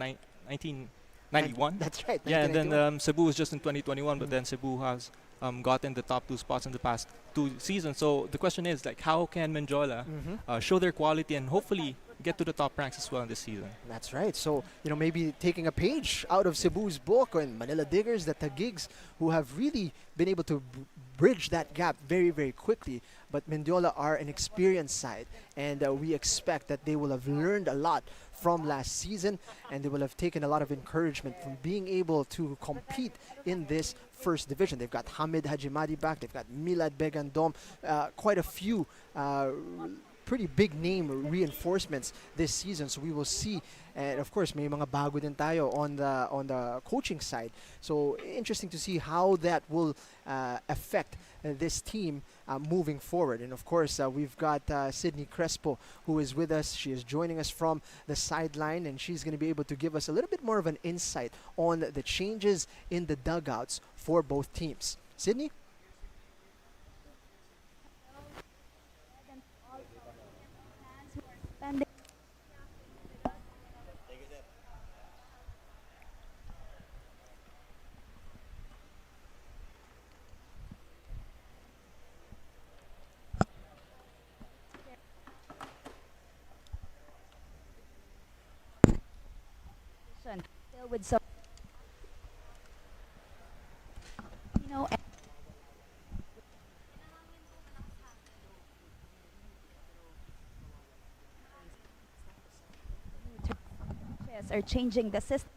1991. That's right. Yeah, and then 1991. Cebu was just in 2021, but then Cebu has gotten the top 2 spots in the past 2 seasons. So the question is, like, how can Mendiola show their quality and hopefully get to the top ranks as well in this season? That's right. So, maybe taking a page out of Cebu's book and Manila Diggers, the Tagigs, who have really been able to bridge that gap very, very quickly. But Mendiola are an experienced side, and we expect that they will have learned a lot from last season, and they will have taken a lot of encouragement from being able to compete in this first division. They've got Hamid Hajimadi back, they've got Milad Begandom, quite a few pretty big name reinforcements this season. So we will see, and of course may mga bago din tayo on the coaching side. So interesting to see how that will affect this team moving forward. And of course we've got Sydney Crespo, who is with us. She is joining us from the sideline, and she's going to be able to give us a little bit more of an insight on the changes in the dugouts for both teams. Sydney? Still with some, are changing the system.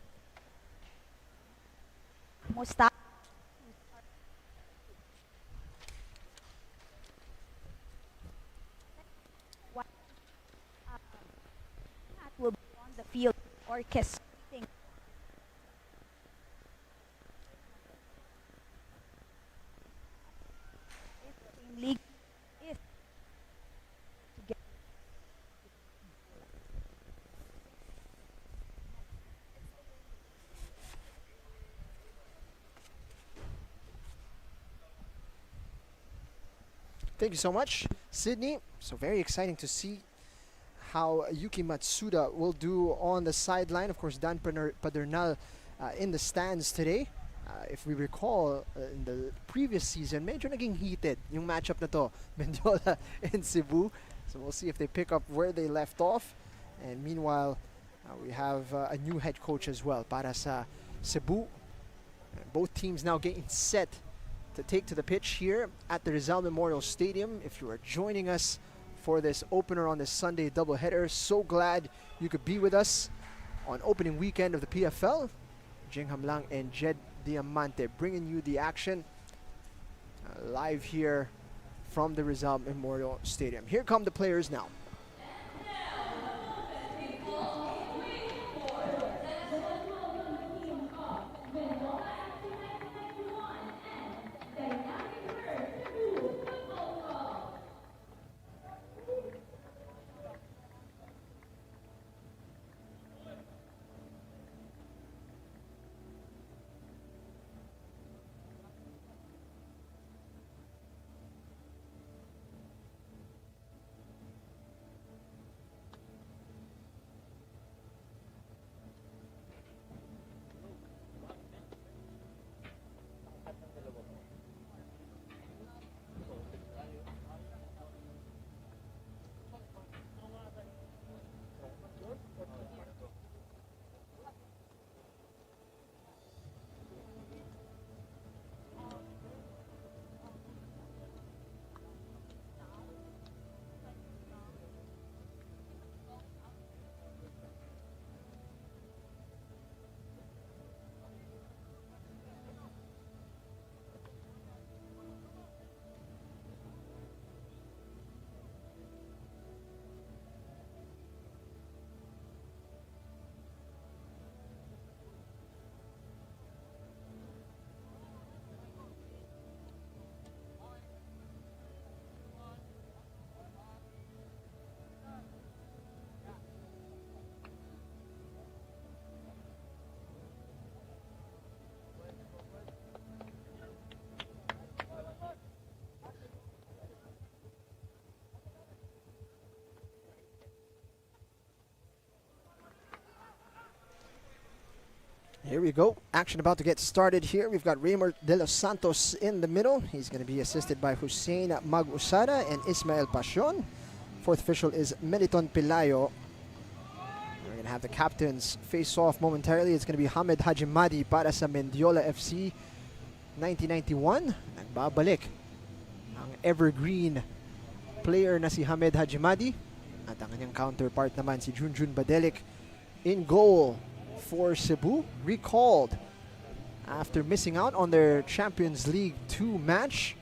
Mustafa will be on the field orchestrating. If league is to get Thank you so much, Sydney. So very exciting to see how Yuki Matsuda will do on the sideline. Of course, Dan Padernal in the stands today. If we recall, in the previous season, medyo naging heated yung matchup na to, Mendiola and Cebu. So we'll see if they pick up where they left off. And meanwhile, we have a new head coach as well para sa Cebu. Both teams now getting set to take to the pitch here at the Rizal Memorial Stadium. If you are joining us for this opener on this Sunday doubleheader, so glad you could be with us on opening weekend of the PFL. Jing Hamlang and Jed Diamante bringing you the action live here from the Rizal Memorial Stadium. Here come the players now. Here we go. Action about to get started here. We've got Raymond De Los Santos in the middle. He's going to be assisted by Hussein Mag-Usada and Ismael Pasion. Fourth official is Meliton Pilayo. We're going to have the captains face off momentarily. It's going to be Hamed Hajimadi para sa Mendiola FC 1991. Nagbabalik ang evergreen player na si Hamed Hajimadi. At ang kanyang counterpart naman si Junjun Badelik in goal for Cebu, recalled after missing out on their Champions League 2 match.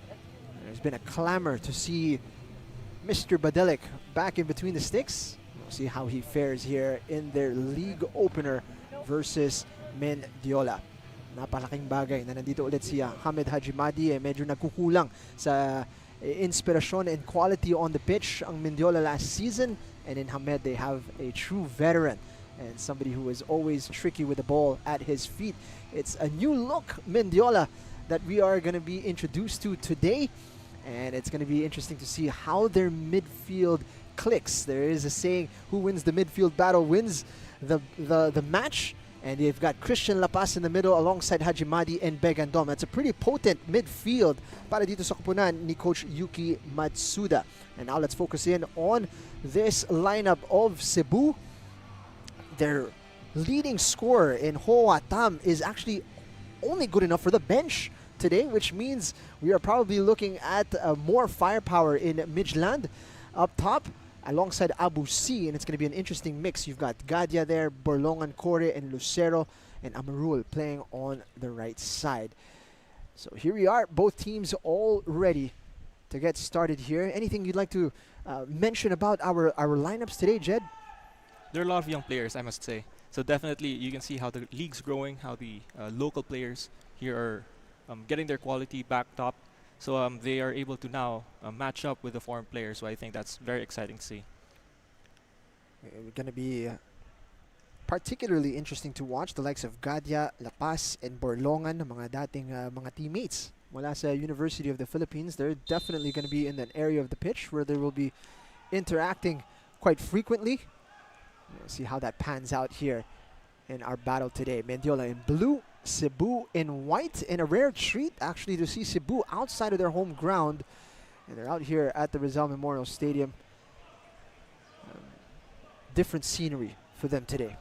There's been a clamor to see Mr. Badelik back in between the sticks. We'll see how he fares here in their league opener versus Mendiola. Napalaking bagay na nandito ulit si Hamed Hajimadi. Medyo nagkukulang sa inspiration and quality on the pitch ang Mendiola last season, and in Hamed they have a true veteran and somebody who is always tricky with the ball at his feet. It's a new look Mendiola that we are going to be introduced to today, and it's going to be interesting to see how their midfield clicks. There is a saying, who wins the midfield battle wins the match, and they've got Christian Lapas in the middle alongside Hajimadi and Begandom. That's a pretty potent midfield para dito sa kupunan ni Coach Yuki Matsuda. And now let's focus in on this lineup of Cebu. Their leading scorer in Hoa Tam is actually only good enough for the bench today, which means we are probably looking at more firepower in Midland up top alongside Abu C, and it's going to be an interesting mix. You've got Gadia there, Borlongan, Core, and Lucero, and Amarul playing on the right side. So here we are, both teams all ready to get started here. Anything you'd like to mention about our lineups today, Jed? There are a lot of young players, I must say. So definitely you can see how the league's growing, how the local players here are getting their quality backed up. So they are able to now match up with the foreign players. So I think that's very exciting to see. We're going to be particularly interesting to watch the likes of Gadia, La Paz, and Borlongan, mga dating mga teammates mula sa University of the Philippines. They're definitely going to be in that area of the pitch where they will be interacting quite frequently. We'll see how that pans out here in our battle today. Mendiola in blue, Cebu in white, and a rare treat actually to see Cebu outside of their home ground. And they're out here at the Rizal Memorial Stadium. Different scenery for them today.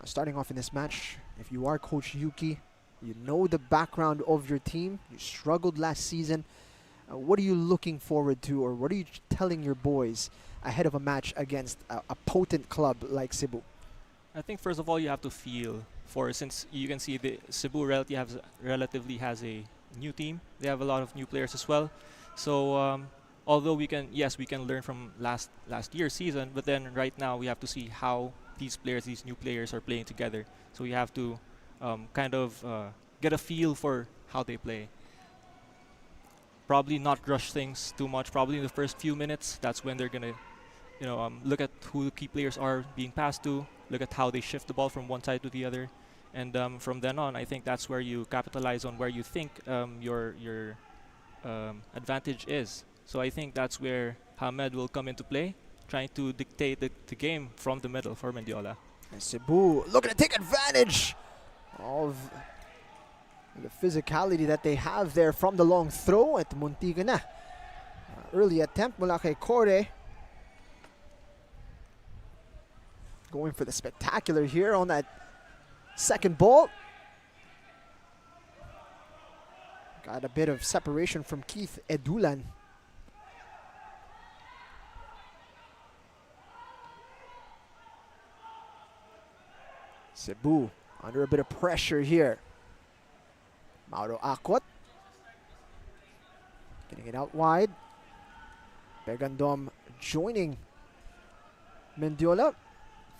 Starting off in this match, if you are Coach Yuki, you know the background of your team. You struggled last season. What are you looking forward to, or what are you telling your boys ahead of a match against a potent club like Cebu? I think first of all you have to feel for, since you can see the Cebu relatively has a new team. They have a lot of new players as well. So although we can learn from last year's season, but then right now we have to see how these new players are playing together. So we have to get a feel for how they play. Probably not rush things too much. Probably in the first few minutes, that's when they're gonna, look at who the key players are being passed to. Look at how they shift the ball from one side to the other, and from then on, I think that's where you capitalize on where you think your advantage is. So I think that's where Hamed will come into play, trying to dictate the game from the middle for Mendiola. And Cebu looking to take advantage of the physicality that they have there from the long throw at Muntiga na. Early attempt mula kay Core. Going for the spectacular here on that second ball. Got a bit of separation from Keith Edulan. Cebu under a bit of pressure here. Mauro Akot getting it out wide. Begandom joining Mendiola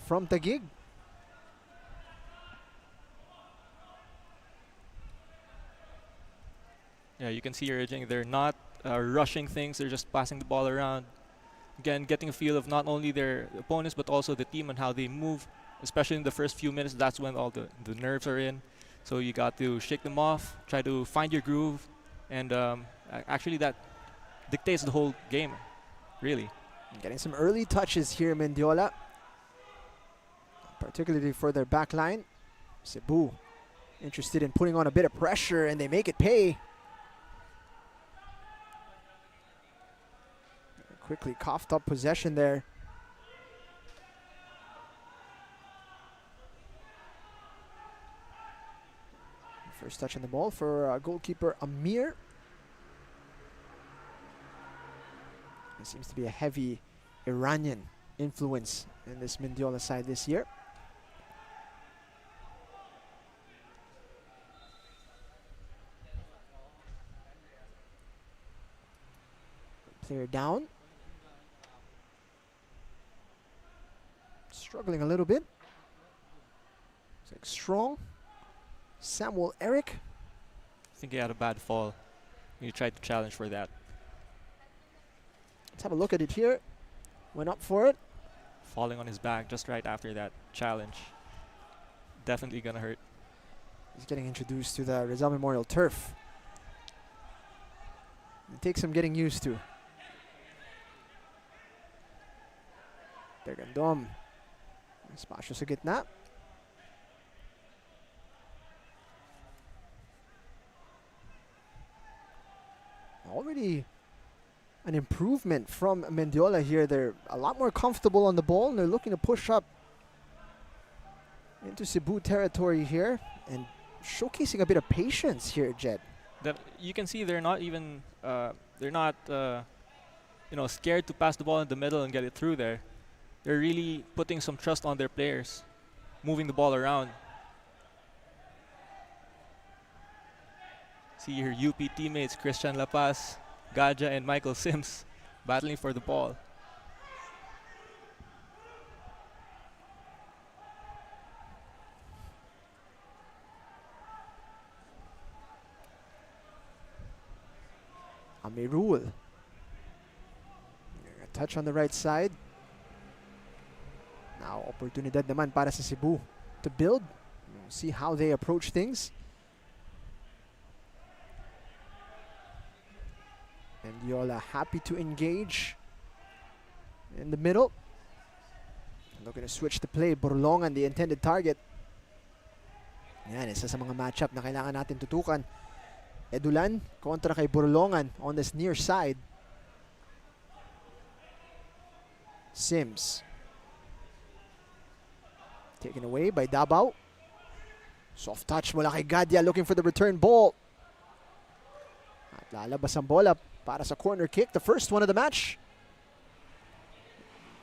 from Taguig. Yeah, you can see urging. They're not rushing things. They're just passing the ball around. Again, getting a feel of not only their opponents but also the team and how they move. Especially in the first few minutes, that's when all the nerves are in. So you got to shake them off, try to find your groove, and actually that dictates the whole game, really. Getting some early touches here, Mendiola. particularly for their back line. Cebu interested in putting on a bit of pressure, and they make it pay. Quickly coughed up possession there. First touch on the ball for goalkeeper Amir. There seems to be a heavy Iranian influence in this Mendiola side this year. Player down. Struggling a little bit. Looks like Strong. Samuel Eric. I think he had a bad fall. He tried to challenge for that. Let's have a look at it here. Went up for it. Falling on his back just right after that challenge. Definitely gonna hurt. He's getting introduced to the Rizal Memorial turf. It takes some getting used to. Bergandom. Espasyo sa gitna. Already an improvement from Mendiola here. They're a lot more comfortable on the ball, and they're looking to push up into Cebu territory here and showcasing a bit of patience here, Jed. That you can see they're not even scared to pass the ball in the middle and get it through there. They're really putting some trust on their players, moving the ball around. See your UP teammates, Christian La Paz, Gaja, and Michael Sims battling for the ball. Amirul. A touch on the right side. Now, oportunidad naman para sa Cebu to build. We'll see how they approach things. Mendiola happy to engage in the middle. Looking to switch the play. Borlongan, the intended target. Yan, isa sa mga matchup na kailangan natin tutukan. Edulan kontra kay Borlongan on this near side. Sims. Taken away by Dabao. Soft touch mula kay Gadia looking for the return ball. At lalabas ang bola para sa corner kick. The first one of the match.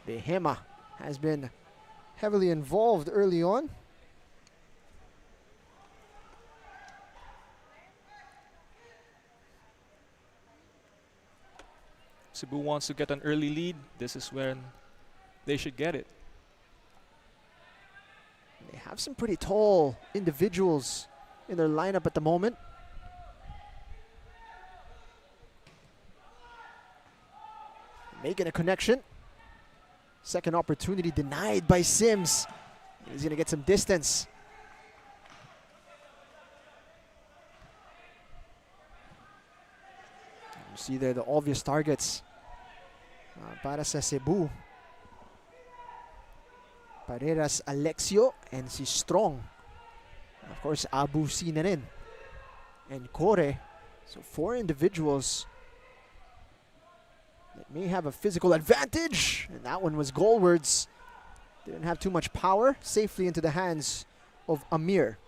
Behema has been heavily involved early on. Cebu wants to get an early lead. This is when they should get it. They have some pretty tall individuals in their lineup at the moment. Making a connection. Second opportunity denied by Sims. He's going to get some distance. You see there the obvious targets para sa Cebu. Pareras Alexio and si Strong. Of course, Abu C na rin. And Kore. So 4 individuals that may have a physical advantage. And that one was goalwards. Didn't have too much power. Safely into the hands of Amir.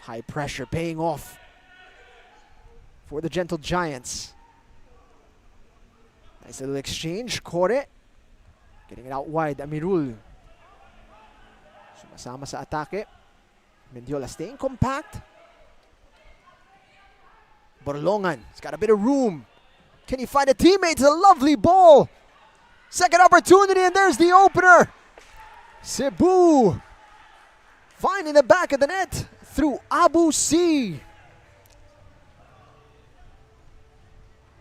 High pressure paying off for the Gentle Giants. Nice little exchange. Kore getting it out wide. Amirul sumasama sa atake. Mendiola staying compact. Borlongan has got a bit of room. Can he find a teammate? It's a lovely ball. Second opportunity, and there's the opener. Cebu finding the back of the net through Abu C.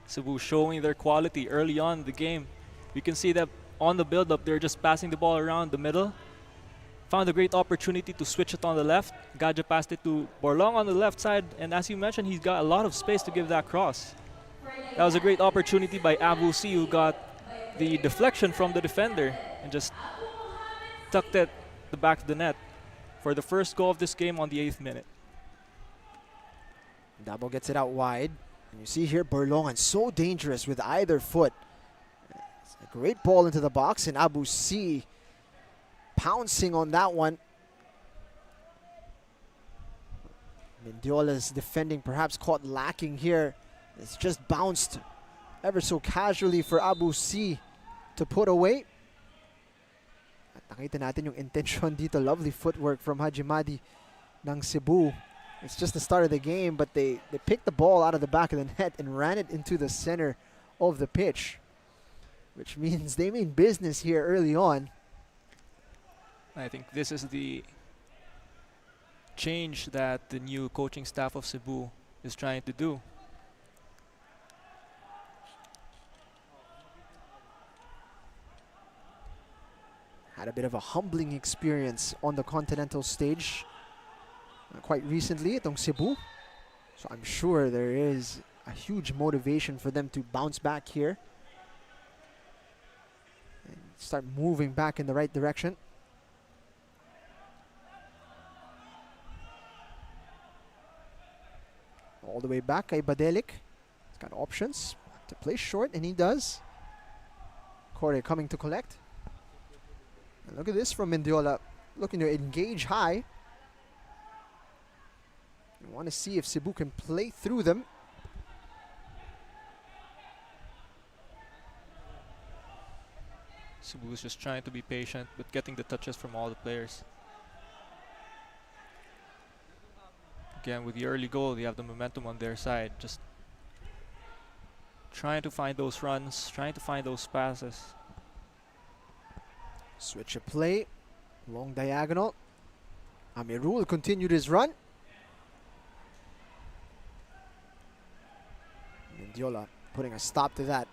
Cebu showing their quality early on in the game. You can see that on the build-up, they're just passing the ball around the middle. Found a great opportunity to switch it on the left. Gaja passed it to Borlong on the left side, and as you mentioned, he's got a lot of space to give that cross. That was a great opportunity by Abu C, who got the deflection from the defender and just tucked it the back of the net for the first goal of this game on the 8th minute. Dabo gets it out wide. And you see here Berlongan so dangerous with either foot. It's a great ball into the box, and Abu C pouncing on that one. Mendiola's defending perhaps caught lacking here. It's just bounced ever so casually for Abu C to put away. At nakita natin yung intention dito. Lovely footwork from Hajimadi ng Cebu. It's just the start of the game, but they picked the ball out of the back of the net and ran it into the center of the pitch, which means they mean business here early on. I think this is the change that the new coaching staff of Cebu is trying to do. Had a bit of a humbling experience on the continental stage quite recently itong Cebu. So I'm sure there is a huge motivation for them to bounce back here and start moving back in the right direction. All the way back kay Badelik. He's got options to play short, and he does. Corey coming to collect. And look at this from Mendiola, looking to engage high. You want to see if Cebu can play through them. Cebu is just trying to be patient, but getting the touches from all the players. Again, with the early goal, they have the momentum on their side. Just trying to find those runs, trying to find those passes. Switch of play, long diagonal. Amirul continued his run. Mendiola putting a stop to that.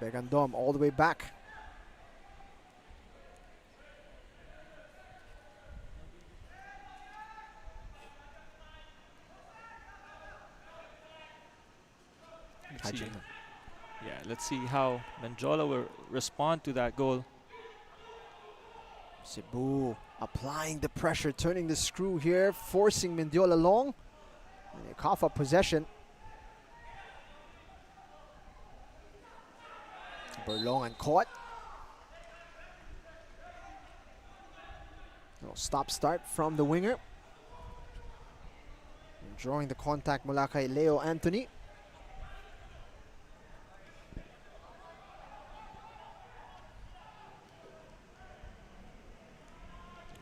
Begandom all the way back. Let's see how Mendiola will respond to that goal. Cebu applying the pressure, turning the screw here, forcing Mendiola long. And a cough up possession. Berlongan caught. Little stop start from the winger. And drawing the contact mula kay Leo Anthony.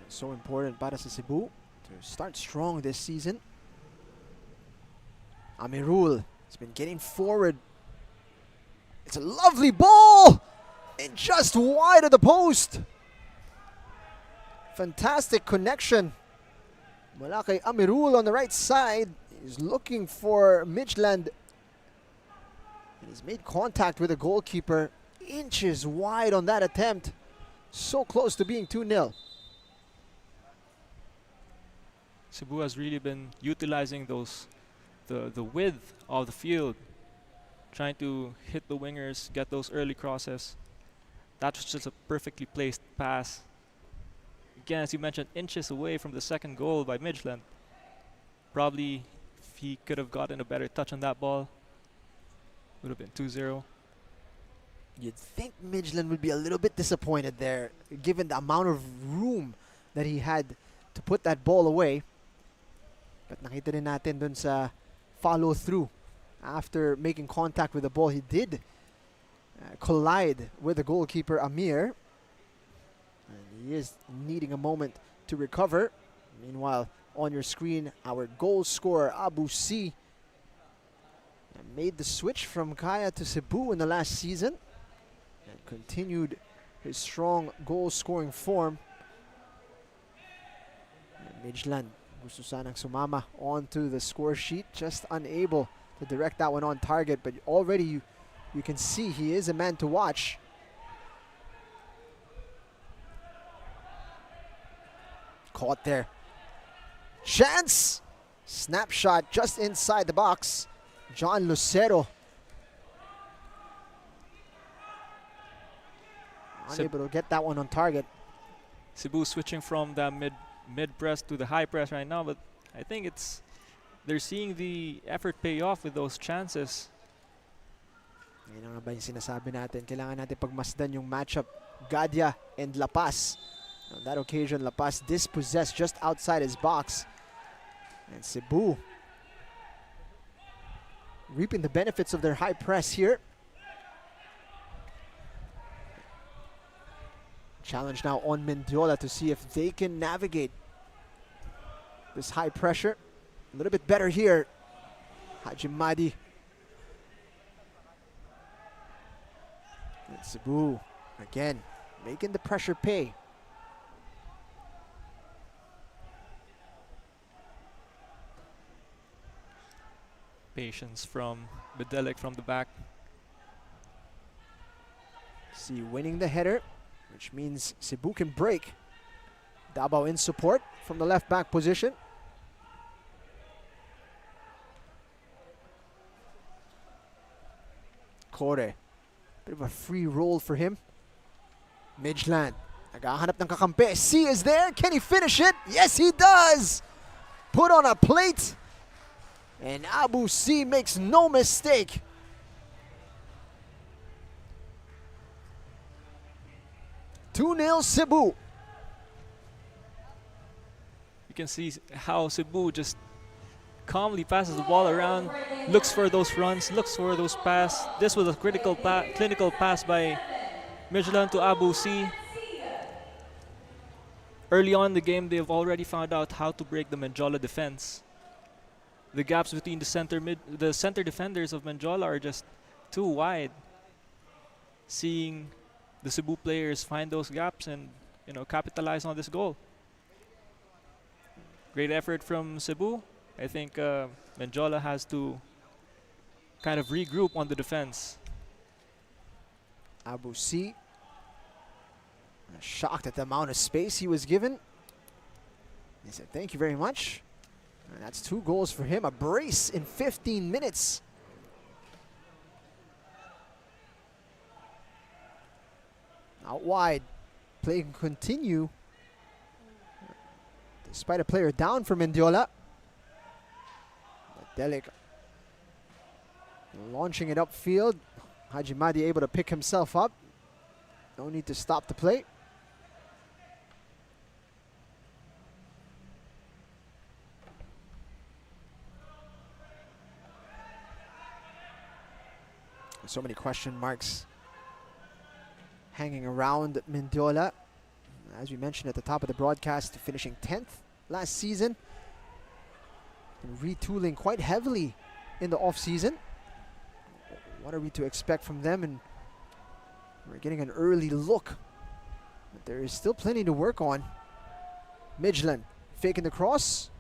So important para sa Cebu to start strong this season. Amirul has been getting forward. It's a lovely ball! And just wide of the post. Fantastic connection. Mula kay Amirul on the right side. He's looking for Midland. And he's made contact with the goalkeeper. Inches wide on that attempt. So close to being 2-0. Cebu has really been utilizing the width of the field, trying to hit the wingers, get those early crosses. That was just a perfectly placed pass. Again, as you mentioned, inches away from the second goal by Midland. Probably if he could have gotten a better touch on that ball, would have been 2-0. You'd think Midland would be a little bit disappointed there, given the amount of room that he had to put that ball away. But nakita rin natin dun sa follow through. After making contact with the ball, he did collide with the goalkeeper Amir. And he is needing a moment to recover. Meanwhile, on your screen, our goal scorer Abu C made the switch from Kaya to Cebu in the last season and continued his strong goal scoring form. Midland gusto sanang sumama onto the score sheet, just unable to direct that one on target, but already you can see he is a man to watch. Caught there. Chance! Snapshot just inside the box. John Lucero unable to get that one on target. Cebu switching from the mid press to the high press right now, but I think they're seeing the effort pay off with those chances. Yan ang ba yung sinasabi natin. Kailangan natin pagmasdan yung matchup. Gadia and La Paz. On that occasion, La Paz dispossessed just outside his box. And Cebu reaping the benefits of their high press here. Challenge now on Mendiola to see if they can navigate this high pressure. A little bit better here. Haji Madi. And Cebu, again, making the pressure pay. Patience from Bedelic from the back. See, winning the header, which means Cebu can break. Davao in support from the left back position. Kore, bit of a free roll for him. Midland, naghahanap ng kakampi. C is there, can he finish it? Yes, he does! Put on a plate, and Abu C makes no mistake. (2-0 Cebu. You can see how Cebu just calmly passes the ball around, looks for those runs, looks for those passes. This was a clinical pass by Midland to Abu C. Early on in the game, they've already found out how to break the Mendiola defense. The gaps between the center defenders of Mendiola are just too wide. Seeing the Cebu players find those gaps and capitalize on this goal. Great effort from Cebu. I think Mendiola has to kind of regroup on the defense. Abu C, shocked at the amount of space he was given. He said, "Thank you very much." And that's 2 goals for him. A brace in 15 minutes. Out wide, play can continue. Despite a player down for Mendiola. Delic launching it upfield. Haji Madi able to pick himself up. No need to stop the play. So many question marks hanging around Mendiola. As we mentioned at the top of the broadcast, finishing 10th last season. And retooling quite heavily in the off-season. What are we to expect from them? And we're getting an early look. But there is still plenty to work on. Midland faking the cross.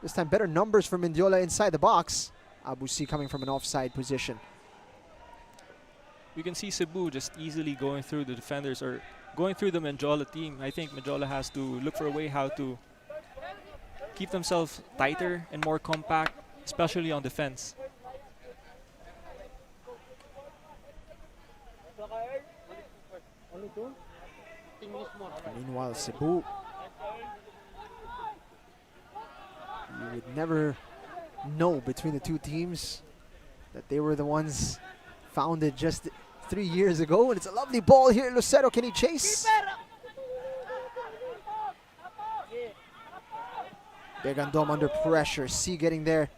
This time better numbers for Mendiola inside the box. Abu C coming from an offside position. We can see Cebu just easily going through the defenders or going through the Mendiola team. I think Mendiola has to look for a way how to keep themselves tighter and more compact, especially on defense. Meanwhile, Cebu, you would never know between the two teams that they were the ones founded just 3 years ago. And it's a lovely ball here. Lucero, can he chase? Begandom under pressure. C getting there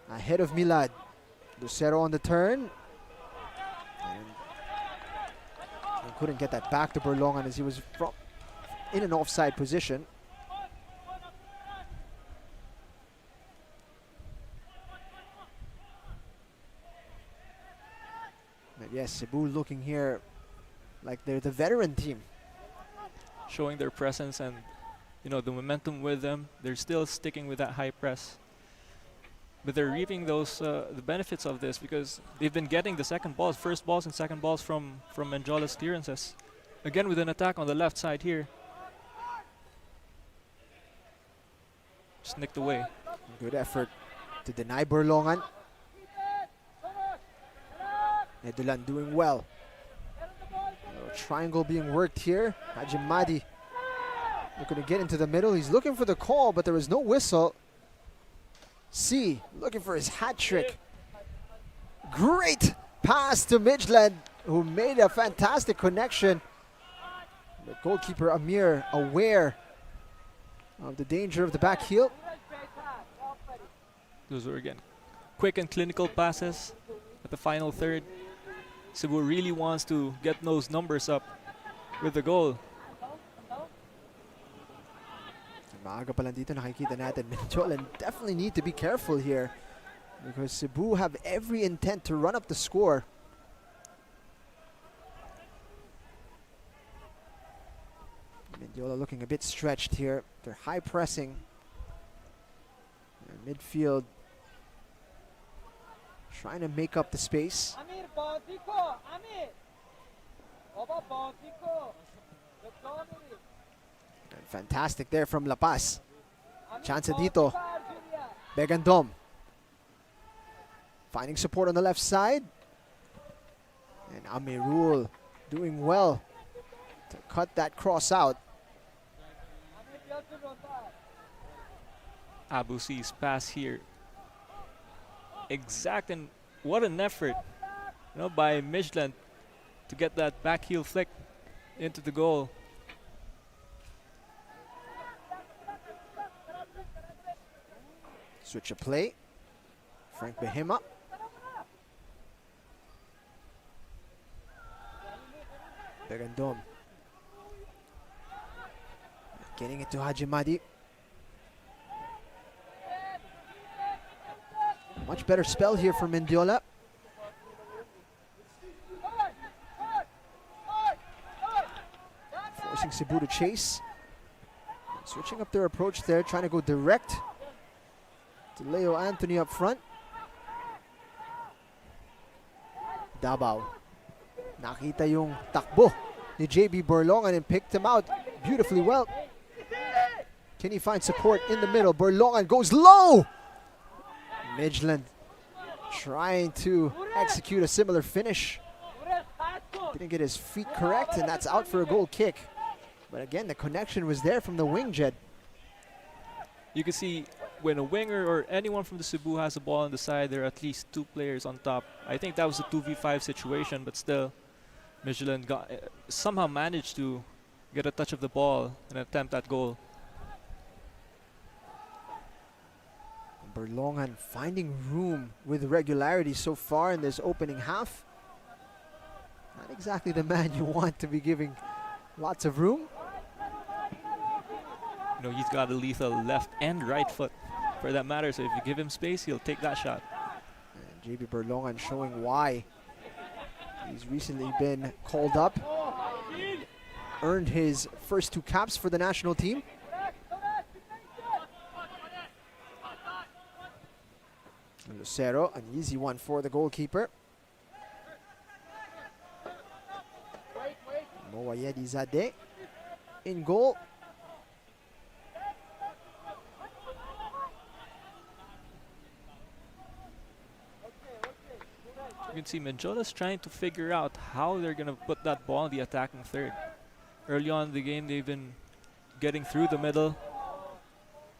ahead of Milad. Lucero on the turn. And he couldn't get that back to Berlongan as he was in an offside position. But yes, Cebu looking here like they're the veteran team. Showing their presence and the momentum with them. They're still sticking with that high press. But they're reaping those the benefits of this because they've been getting the first balls and second balls from Mendiola's clearances. Again with an attack on the left side here. Just nicked away. Good effort to deny Berlongan. Nedulan doing well. triangle being worked here. Hajimadi looking to get into the middle. He's looking for the call, but there was no whistle. C looking for his hat trick. Great pass to Midland, who made a fantastic connection. The goalkeeper Amir aware of the danger of the back heel. Those were, again, quick and clinical passes at the final third. Cebu really wants to get those numbers up with the goal. Maaga pa lang dito nakikita natin, Mendiola definitely need to be careful here because Cebu have every intent to run up the score. Mendiola looking a bit stretched here. They're high pressing. Midfield trying to make up the space. And fantastic there from La Paz. Chance dito. Begandom. Finding support on the left side. And Amirul doing well to cut that cross out. Abu C's pass here. Exact, and what an effort, by Midland to get that back heel flick into the goal. Switch of play. Frank Behima. Begandom. Getting it to Hajimadi. Much better spell here for Mendiola. Forcing Cebu to chase. Switching up their approach there, trying to go direct to Leo Anthony up front. Davao. Nakita yung takbo ni JB Borlongan and picked him out beautifully well. Can he find support in the middle? Borlongan goes low. Midland trying to execute a similar finish. Didn't get his feet correct, and that's out for a goal kick. But again, the connection was there from the wing, Jed. You can see when a winger or anyone from the Cebu has a ball on the side, there are at least two players on top. I think that was a 2v5 situation, but still, Midland somehow managed to get a touch of the ball and attempt that goal. Borlongan finding room with regularity so far in this opening half. Not exactly the man you want to be giving lots of room. He's got a lethal left and right foot for that matter, so if you give him space, he'll take that shot. And JB Borlongan showing why he's recently been called up. Earned his first 2 caps for the national team. Lucero, an easy one for the goalkeeper. Moayedi Zadeh in goal. You can see Mendiola's trying to figure out how they're going to put that ball in the attacking third. Early on in the game, they've been getting through the middle.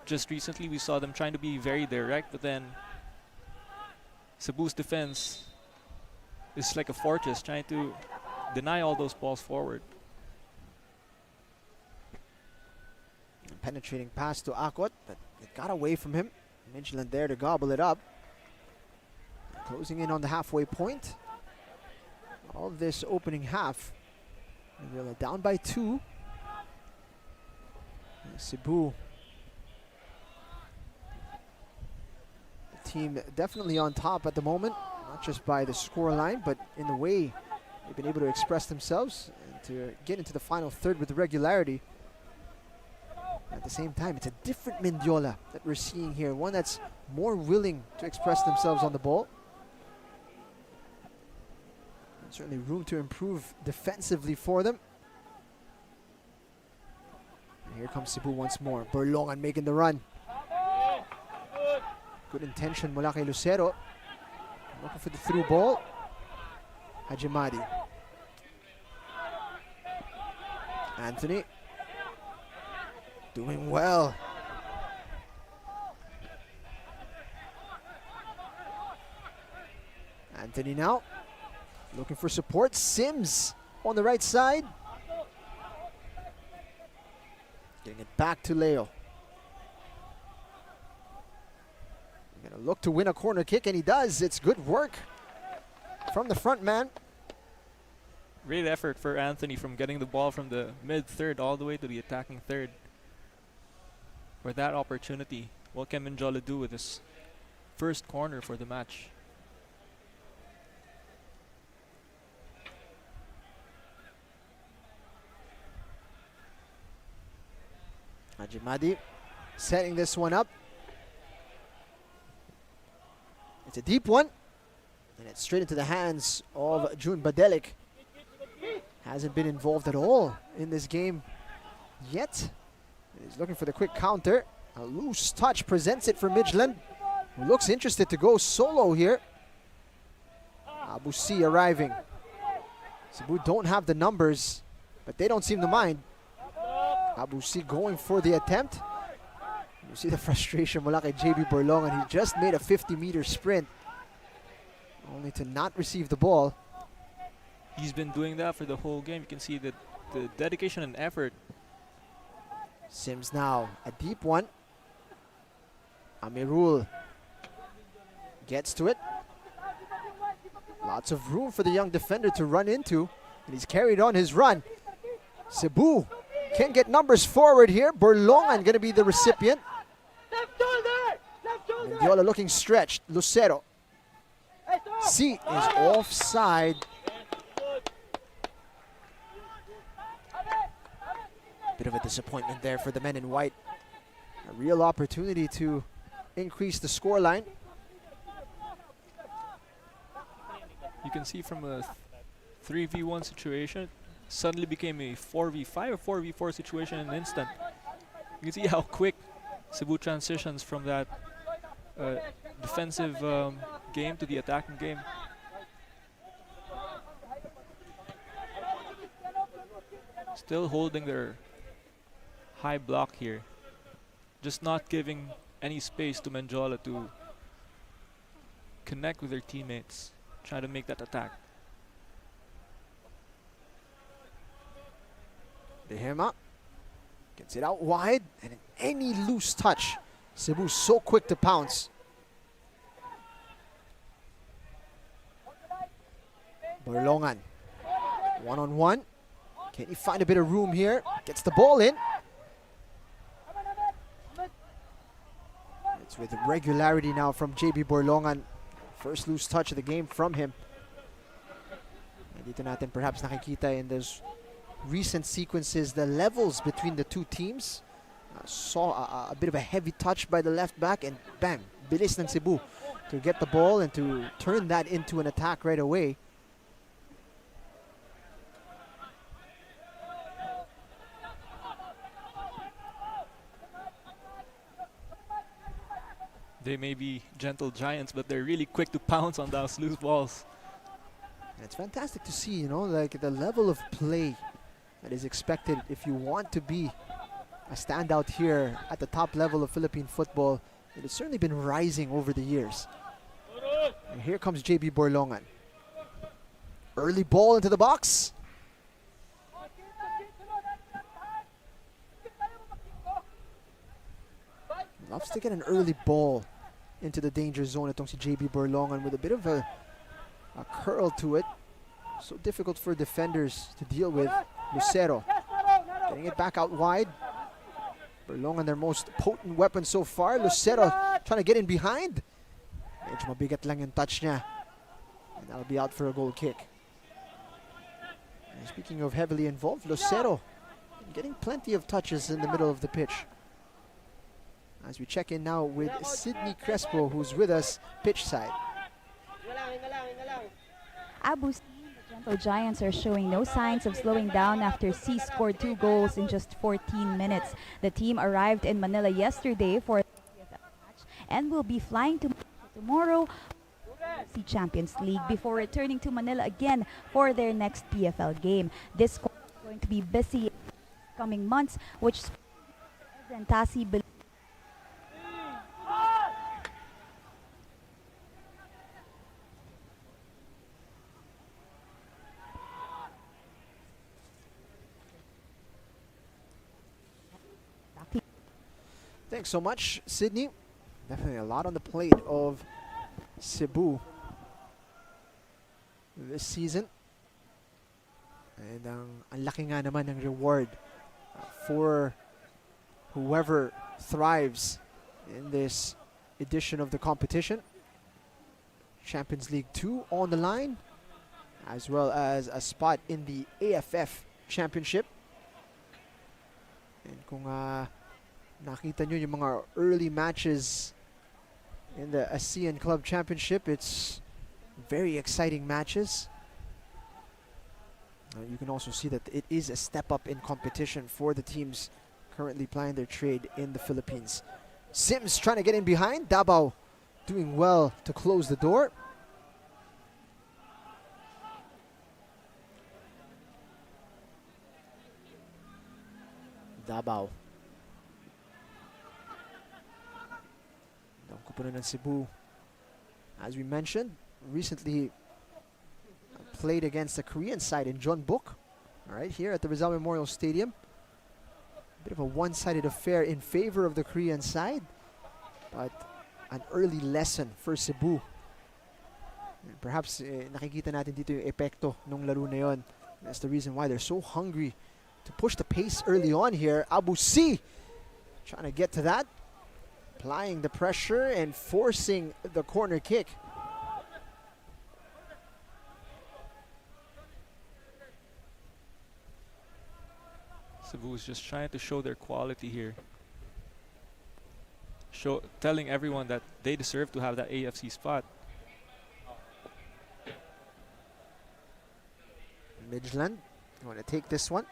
Just recently, we saw them trying to be very direct, but then Cebu's defense is like a fortress, trying to deny all those balls forward. Penetrating pass to Akot, but it got away from him. Midland there to gobble it up. Closing in on the halfway point. All of this opening half. They're down by 2. Cebu, the team definitely on top at the moment, not just by the score line, but in the way they've been able to express themselves and to get into the final third with regularity. At the same time, it's a different Mendiola that we're seeing here, one that's more willing to express themselves on the ball. And certainly room to improve defensively for them. And here comes Cebu once more. Borlongan making the run. Good intention mula kay Lucero. Looking for the through ball. Hajimadi. Anthony doing well. Anthony now looking for support. Sims on the right side. Getting it back to Leo. Gonna look to win a corner kick, and he does. It's good work from the front man. Great effort for Anthony from getting the ball from the mid-third all the way to the attacking third. For that opportunity, what can Mendiola do with this first corner for the match? Hajimadi setting this one up. It's a deep one, and it's straight into the hands of June Badelik. Hasn't been involved at all in this game yet. He's looking for the quick counter. A loose touch presents it for Midland, who looks interested to go solo here. Abu C arriving. Cebu don't have the numbers, but they don't seem to mind. Abu C going for the attempt. You see the frustration mula kay JB Borlong, and he just made a 50-meter sprint only to not receive the ball. He's been doing that for the whole game. You can see the dedication and effort. Sims now, a deep one. Amirul gets to it. Lots of room for the young defender to run into, and he's carried on his run. Cebu can get numbers forward here. Borlongan going to be the recipient. Mendiola looking stretched. Lucero. C is offside. Bit of a disappointment there for the men in white. A real opportunity to increase the scoreline. You can see from a 3v1 situation, suddenly became a 4v5 or 4v4 situation in an instant. You can see how quick Cebu transitions from that defensive game to the attacking game. Still holding their high block here. Just not giving any space to Mendiola to connect with their teammates. Try to make that attack. Dehema gets it out wide, and in any loose touch, Cebu's so quick to pounce. Borlongan, one-on-one. Can he find a bit of room here? Gets the ball in. It's with regularity now from JB Borlongan. First loose touch of the game from him. And dito natin perhaps nakikita in those recent sequences the levels between the two teams. Saw a bit of a heavy touch by the left back, and bam, bilis ng Cebu to get the ball and to turn that into an attack right away. They may be gentle giants, but they're really quick to pounce on those loose balls. And it's fantastic to see, you know, like the level of play that is expected if you want to be a standout here at the top level of Philippine football. It has certainly been rising over the years. And here comes JB Borlongan. Early ball into the box. Loves to get an early ball into the danger zone itong si JB Borlongan with a bit of a curl to it. So difficult for defenders to deal with. Lucero getting it back out wide. Borlongan, their most potent weapon so far. Lucero trying to get in behind. Medyo mabigat lang yung touch niya. And that'll be out for a goal kick. And speaking of heavily involved, Lucero getting plenty of touches in the middle of the pitch. As we check in now with Sydney Crespo, who's with us pitch side. Abu C, the Gentle Giants are showing no signs of slowing down after C scored 2 goals in just 14 minutes. The team arrived in Manila yesterday for the PFL match and will be flying to tomorrow C Champions League before returning to Manila again for their next PFL game. This squad is going to be busy coming months, which President Tasi believes. Thanks so much, Sydney. Definitely a lot on the plate of Cebu this season. And ang laki nga naman ng reward for whoever thrives in this edition of the competition. Champions League 2 on the line, as well as a spot in the AFF Championship. And kung nakita nyo yung mga early matches in the ASEAN Club Championship, it's very exciting matches. You can also see that it is a step up in competition for the teams currently plying their trade in the Philippines. Sims trying to get in behind. Davao doing well to close the door. Davao. Ng Cebu, as we mentioned, recently played against the Korean side in Jeonbuk, right here at the Rizal Memorial Stadium. Bit of a one-sided affair in favor of the Korean side, but an early lesson for Cebu. And perhaps nakikita natin dito yung epekto nung laro na yun. That's the reason why they're so hungry to push the pace early on here. Abu C trying to get to that, applying the pressure and forcing the corner kick. Cebu is just trying to show their quality here. Telling everyone that they deserve to have that AFC spot. Midland, you want to take this one?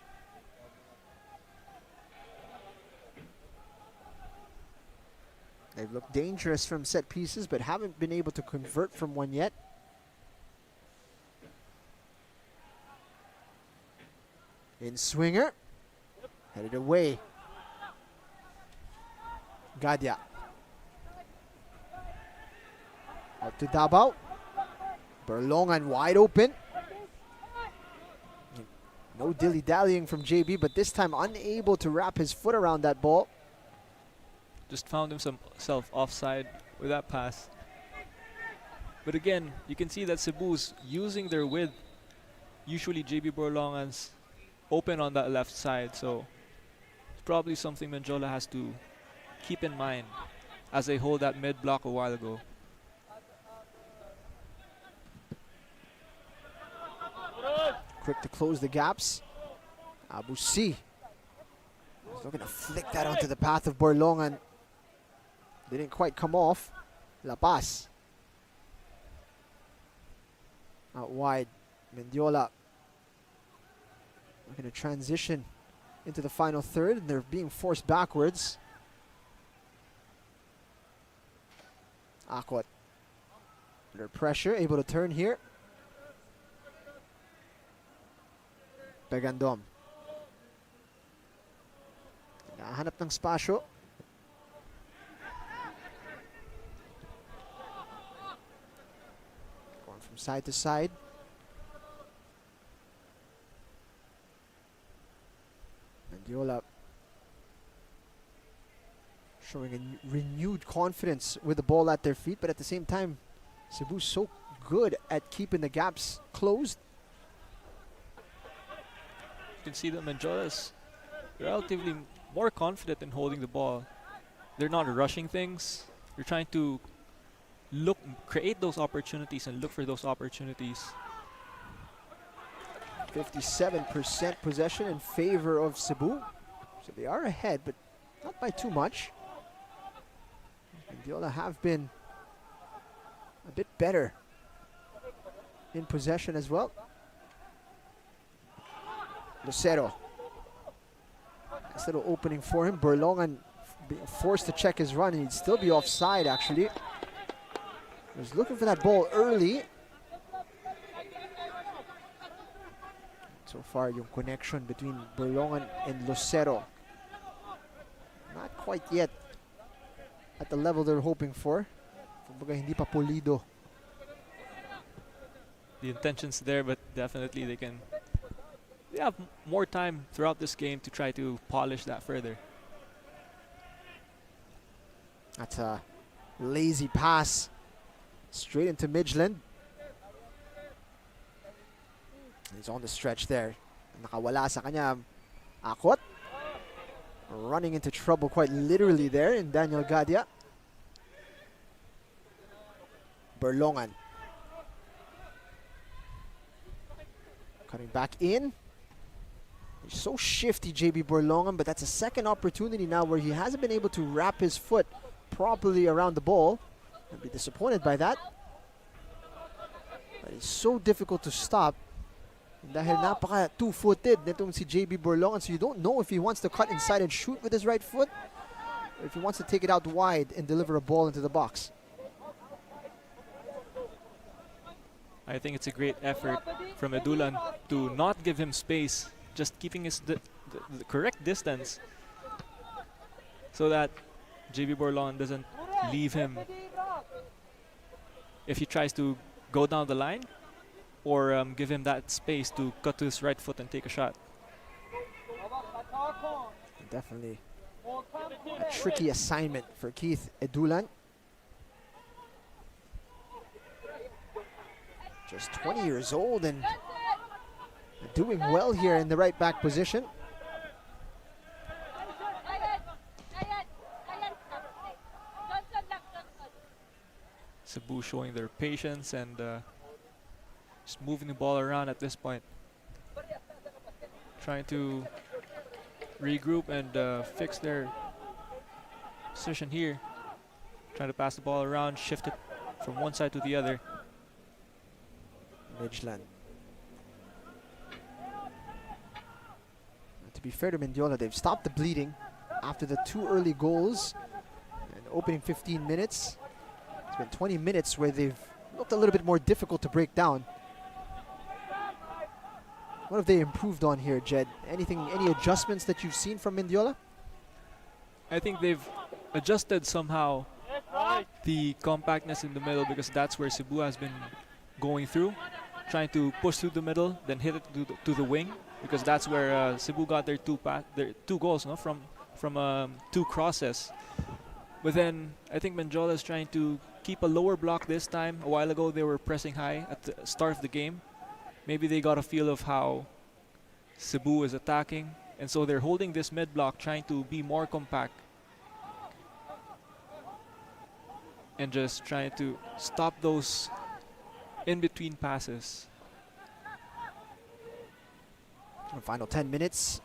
They've looked dangerous from set pieces, but haven't been able to convert from one yet. In swinger, headed away. Gadia. Out to Davao. Berlongan wide open. No dilly-dallying from JB, but this time unable to wrap his foot around that ball. Just found himself offside with that pass. But again, you can see that Cebu's using their width. Usually JB Berlongan's open on that left side, so it's probably something Mendiola has to keep in mind as they hold that mid block a while ago. Quick to close the gaps. Abu C is looking to flick that onto the path of Berlongan. Didn't quite come off. La Paz. Out wide. Mendiola looking to transition into the final third, and they're being forced backwards. Akwat under pressure, able to turn here. Pegandom. Nahanap ng spasyo. Going from side to side. Mendiola showing a renewed confidence with the ball at their feet, but at the same time, Cebu's so good at keeping the gaps closed. You can see that Mendiola is relatively more confident in holding the ball. They're not rushing things. They're trying to create those opportunities and look for those opportunities. 57% possession in favor of Cebu. So they are ahead, but not by too much. Mendiola have been a bit better in possession as well. Lucero. Nice little opening for him. Berlongan being forced to check his run, and he'd still be offside actually. He was looking for that ball early. So far, yung connection between Borlongan and Lucero, not quite yet at the level they're hoping for. Kumbaga, hindi pa pulido. The intention's there, but definitely they have more time throughout this game to try to polish that further. That's a lazy pass straight into Midland. He's on the stretch there. Nakawala sa kanya Akot. Running into trouble quite literally there in Daniel Gadia. Borlongan. Cutting back in. He's so shifty, JB Borlongan, but that's a second opportunity now where he hasn't been able to wrap his foot properly around the ball. I'd be disappointed by that. But it's so difficult to stop. Dahil napaka two-footed nitong si JB Borlongan, so you don't know if he wants to cut inside and shoot with his right foot or if he wants to take it out wide and deliver a ball into the box. I think it's a great effort from Edulan to not give him space, just keeping his the correct distance so that JB Borlongan doesn't leave him if he tries to go down the line, or give him that space to cut to his right foot and take a shot. Definitely a tricky assignment for Keith Edulan. Just 20 years old and doing well here in the right back position. Cebu showing their patience and just moving the ball around at this point. Trying to regroup and fix their position here. Trying to pass the ball around, shift it from one side to the other. Midland. To be fair to Mendiola, they've stopped the bleeding after the 2 early goals in the opening 15 minutes. It's been 20 minutes where they've looked a little bit more difficult to break down. What have they improved on here, Jed? Any adjustments that you've seen from Mendiola? I think they've adjusted somehow the compactness in the middle, because that's where Cebu has been going through, trying to push through the middle, then hit it to the wing, because that's where Cebu got their two goals, no, from 2 crosses. But then I think Mendiola is trying to keep a lower block this time. A while ago they were pressing high at the start of the game. Maybe they got a feel of how Cebu is attacking, and so they're holding this mid block, trying to be more compact and just trying to stop those in-between passes. The final 10 minutes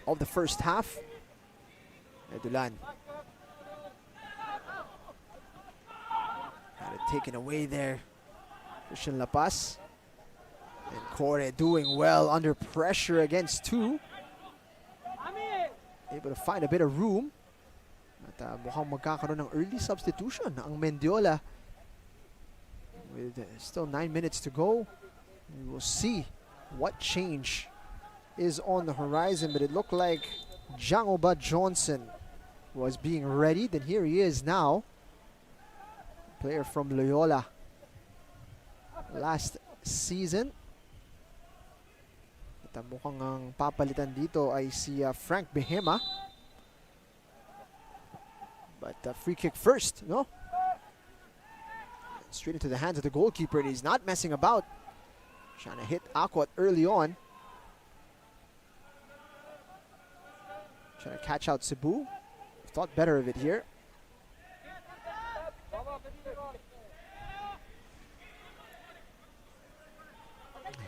of the first half. Edulan had it taken away there. Christian La Paz. And Core doing well under pressure against 2. Able to find a bit of room. At mukhang magkakaroon ng early substitution ang Mendiola. With still 9 minutes to go. We will see what change is on the horizon, but it looked like Jangoba Johnson was being readied, and here he is now. Player from Loyola last season. At mukhang ang papalitan dito ay si Frank Behema. But free kick first, no? Straight into the hands of the goalkeeper, and he's not messing about. Trying to hit Akot early on. Trying to catch out Cebu. Thought better of it here.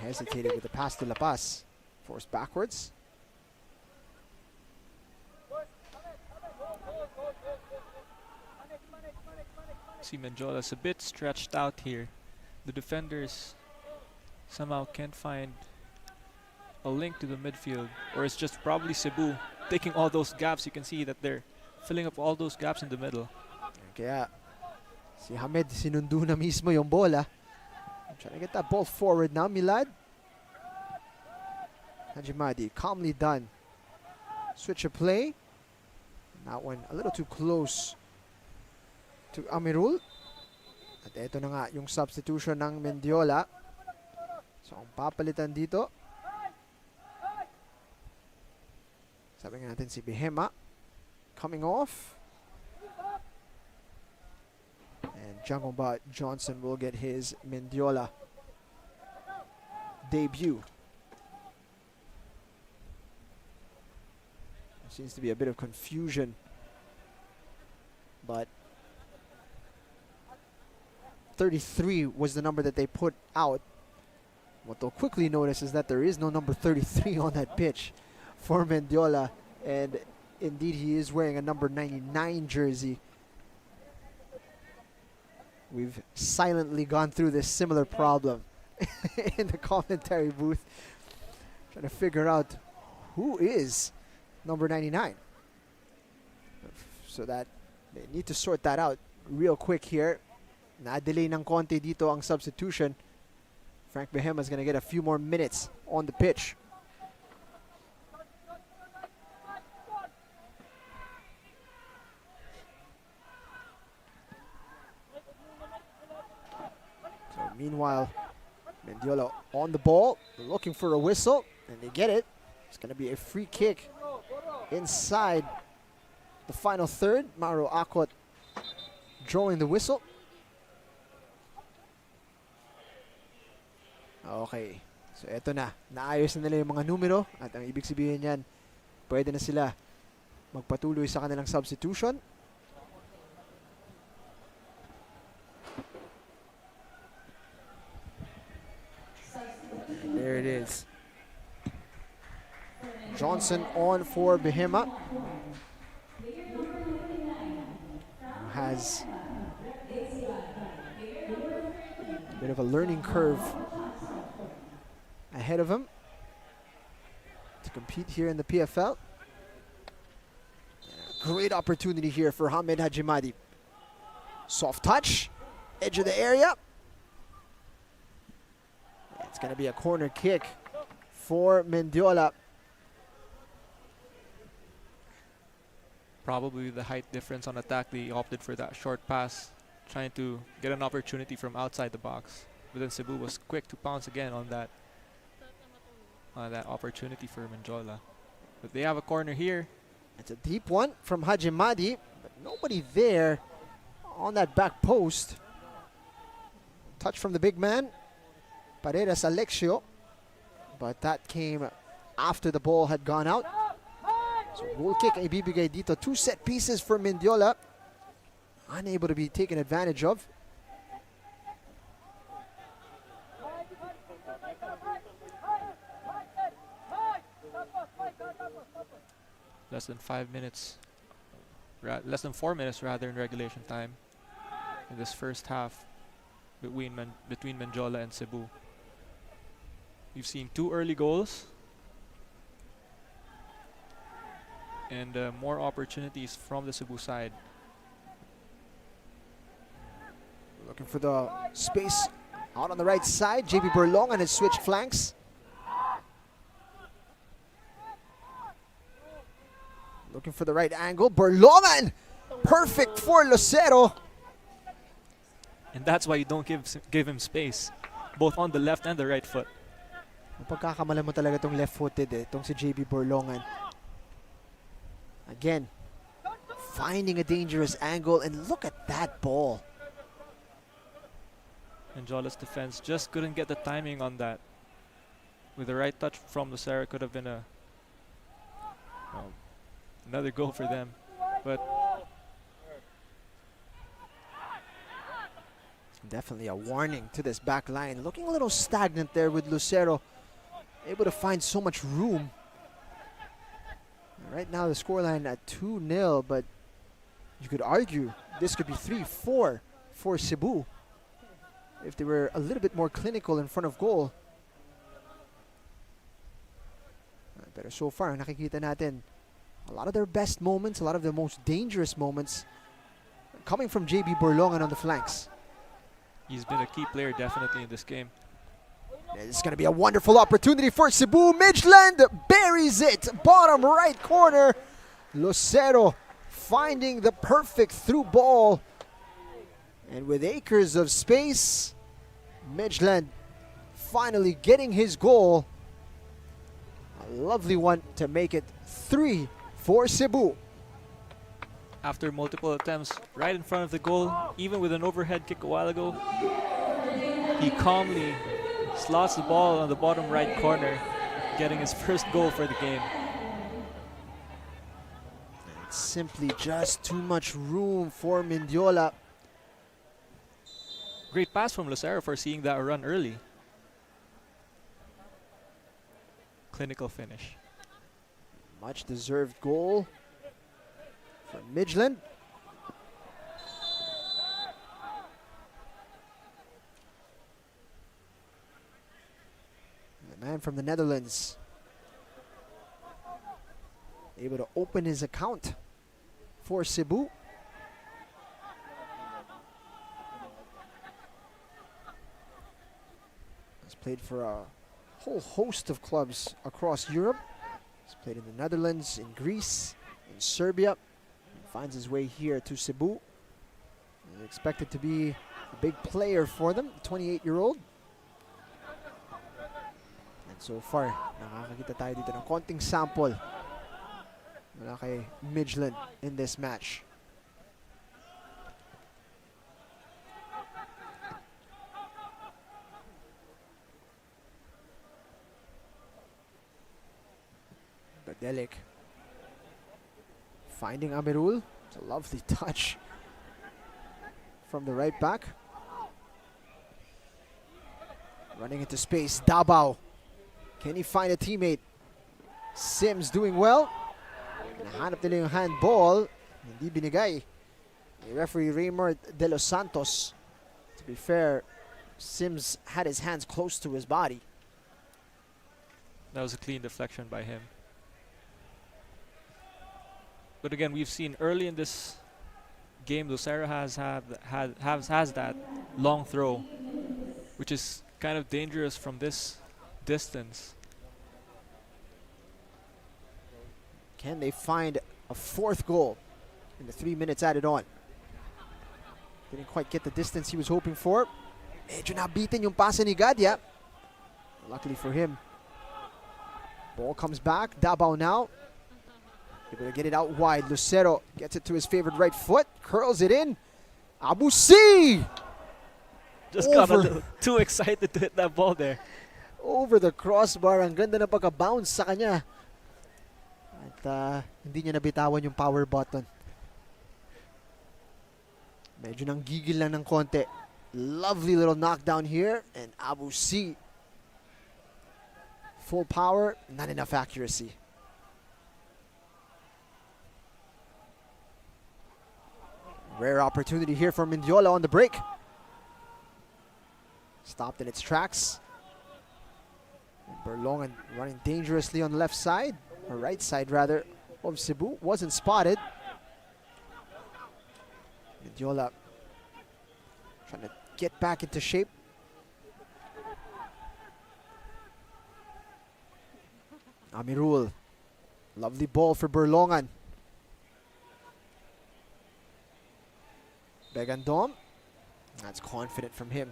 Hesitated with the pass to La Paz. Forced backwards. See, Mendiola's a bit stretched out here. The defenders somehow can't find a link to the midfield, or it's just probably Cebu taking all those gaps. You can see that they're filling up all those gaps in the middle. Kaya si Hamed sinundo na mismo yung bola. Trying to get that ball forward now, Milad. Hajimadi, calmly done. Switch of play. That one a little too close to Amirul. At eto na nga yung substitution ng Mendiola. So ang papalitan dito, sabi nga natin si Behema coming off. And Jangomba Johnson will get his Mendiola debut. There seems to be a bit of confusion, but 33 was the number that they put out. What they'll quickly notice is that there is no number 33 on that pitch for Mendiola, and indeed he is wearing a number 99 jersey. We've silently gone through this similar problem in the commentary booth, trying to figure out who is number 99. So that they need to sort that out real quick here. Na-delay ng konti dito ang substitution. Frank Behema is going to get a few more minutes on the pitch. So meanwhile, Mendiola on the ball, looking for a whistle, and they get it. It's going to be a free kick inside the final third. Mauro Akot drawing the whistle. Okay. So eto na. Naayos na nila yung mga numero. At ang ibig sabihin yan, pwede na sila magpatuloy sa kanilang substitution. There it is. Johnson on for Behema. Has a bit of a learning curve ahead of him to compete here in the PFL. Great opportunity here for Hamed Hajimadi. Soft touch, edge of the area. It's going to be a corner kick for Mendiola. Probably the height difference on attack, they opted for that short pass, trying to get an opportunity from outside the box. But then Cebu was quick to pounce again on that opportunity for Mendiola. But they have a corner here. It's a deep one from Hajimadi, but nobody there on that back post. Touch from the big man, Paredes Alexio, but that came after the ball had gone out. So goal kick ang ibibigay dito. 2 set pieces for Mendiola, unable to be taken advantage of. Less than 5 minutes, less than 4 minutes rather in regulation time in this first half between Mendiola and Cebu. You've seen 2 early goals and more opportunities from the Cebu side. Looking for the space out on the right side. JB Berlongan has switched flanks. Looking for the right angle. Berlongan! Perfect for Lucero. And that's why you don't give him space, both on the left and the right foot. Pagkakamala mo talaga itong left-footed itong si JB Berlongan. Again, finding a dangerous angle, and look at that ball. Mendiola's defense just couldn't get the timing on that. With the right touch from Lucero, could have been another goal for them. But definitely a warning to this back line. Looking a little stagnant there with Lucero. Able to find so much room. Right now the scoreline at 2-0, but you could argue this could be 3-4 for Cebu if they were a little bit more clinical in front of goal. Pero so far, nakikita natin a lot of their best moments, a lot of the most dangerous moments coming from JB Berlongan on the flanks. he's been a key player definitely in this game. It's going to be a wonderful opportunity for Cebu. Midland buries it. Bottom right corner. Lucero finding the perfect through ball. And with acres of space, Midland finally getting his goal. A lovely one to make it 3 for Cebu. After multiple attempts right in front of the goal, even with an overhead kick a while ago, he calmly slots the ball on the bottom right corner, getting his first goal for the game. It's simply just too much room for Mendiola. Great pass from Lucero for seeing that run early. Clinical finish. Much deserved goal for Midland. The man from the Netherlands able to open his account for Cebu. He's played for a whole host of clubs across Europe. He's played in the Netherlands, in Greece, in Serbia. He finds his way here to Cebu. He's expected to be a big player for them, 28-year-old. And so far, nakakakita tayo dito ng konting sample mula kay Midland in this match. Badelic finding Amirul. It's a lovely touch from the right back. Running into space, Dabao. Can he find a teammate? Sims doing well. Nahanap nila yung handball. Hindi binigay ni referee Raymond De Los Santos. To be fair, Sims had his hands close to his body. That was a clean deflection by him. But again, we've seen early in this game, Lucero has that long throw, which is kind of dangerous from this distance. Can they find a fourth goal in the 3 minutes added on? Didn't quite get the distance he was hoping for. Medyo nabitin yung pasa ni Gadia. Luckily for him, ball comes back. Dabao now. Able to get it out wide. Lucero gets it to his favored right foot. Curls it in. Abusi! Just got a little too excited to hit that ball there. Over the crossbar. Ang ganda na pagka-bounce sa kanya. At hindi niya nabitawan yung power button. Medyo nang gigil lang ng konti. Lovely little knockdown here. And Abusi. Full power, not enough accuracy. Rare opportunity here for Mendiola on the break. Stopped in its tracks. Berlongan running dangerously on the left side, or right side rather, of Cebu. Wasn't spotted. Mendiola trying to get back into shape. Amirul. Lovely ball for Berlongan. Begandom. That's confident from him.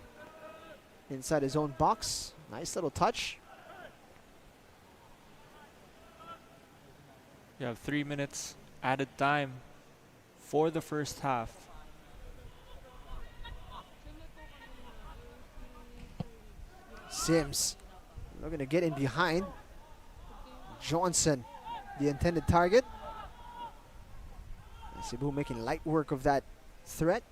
Inside his own box. Nice little touch. You have 3 minutes added time for the first half. Sims looking to get in behind. Johnson, the intended target. And Cebu making light work of that threat.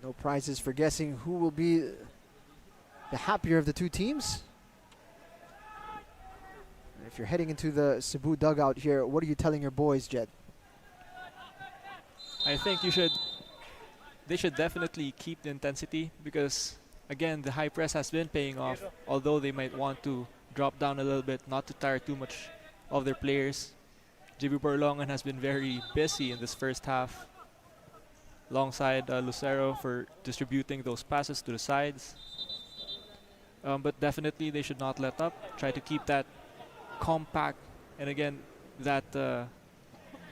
No prizes for guessing who will be the happier of the two teams. And if you're heading into the Cebu dugout here, what are you telling your boys, Jed? I think they should definitely keep the intensity because, again, the high press has been paying off, although they might want to drop down a little bit, not to tire too much of their players. JB Porlongan has been very busy in this first half, alongside Lucero for distributing those passes to the sides. But definitely they should not let up. Try to keep that compact, and again, that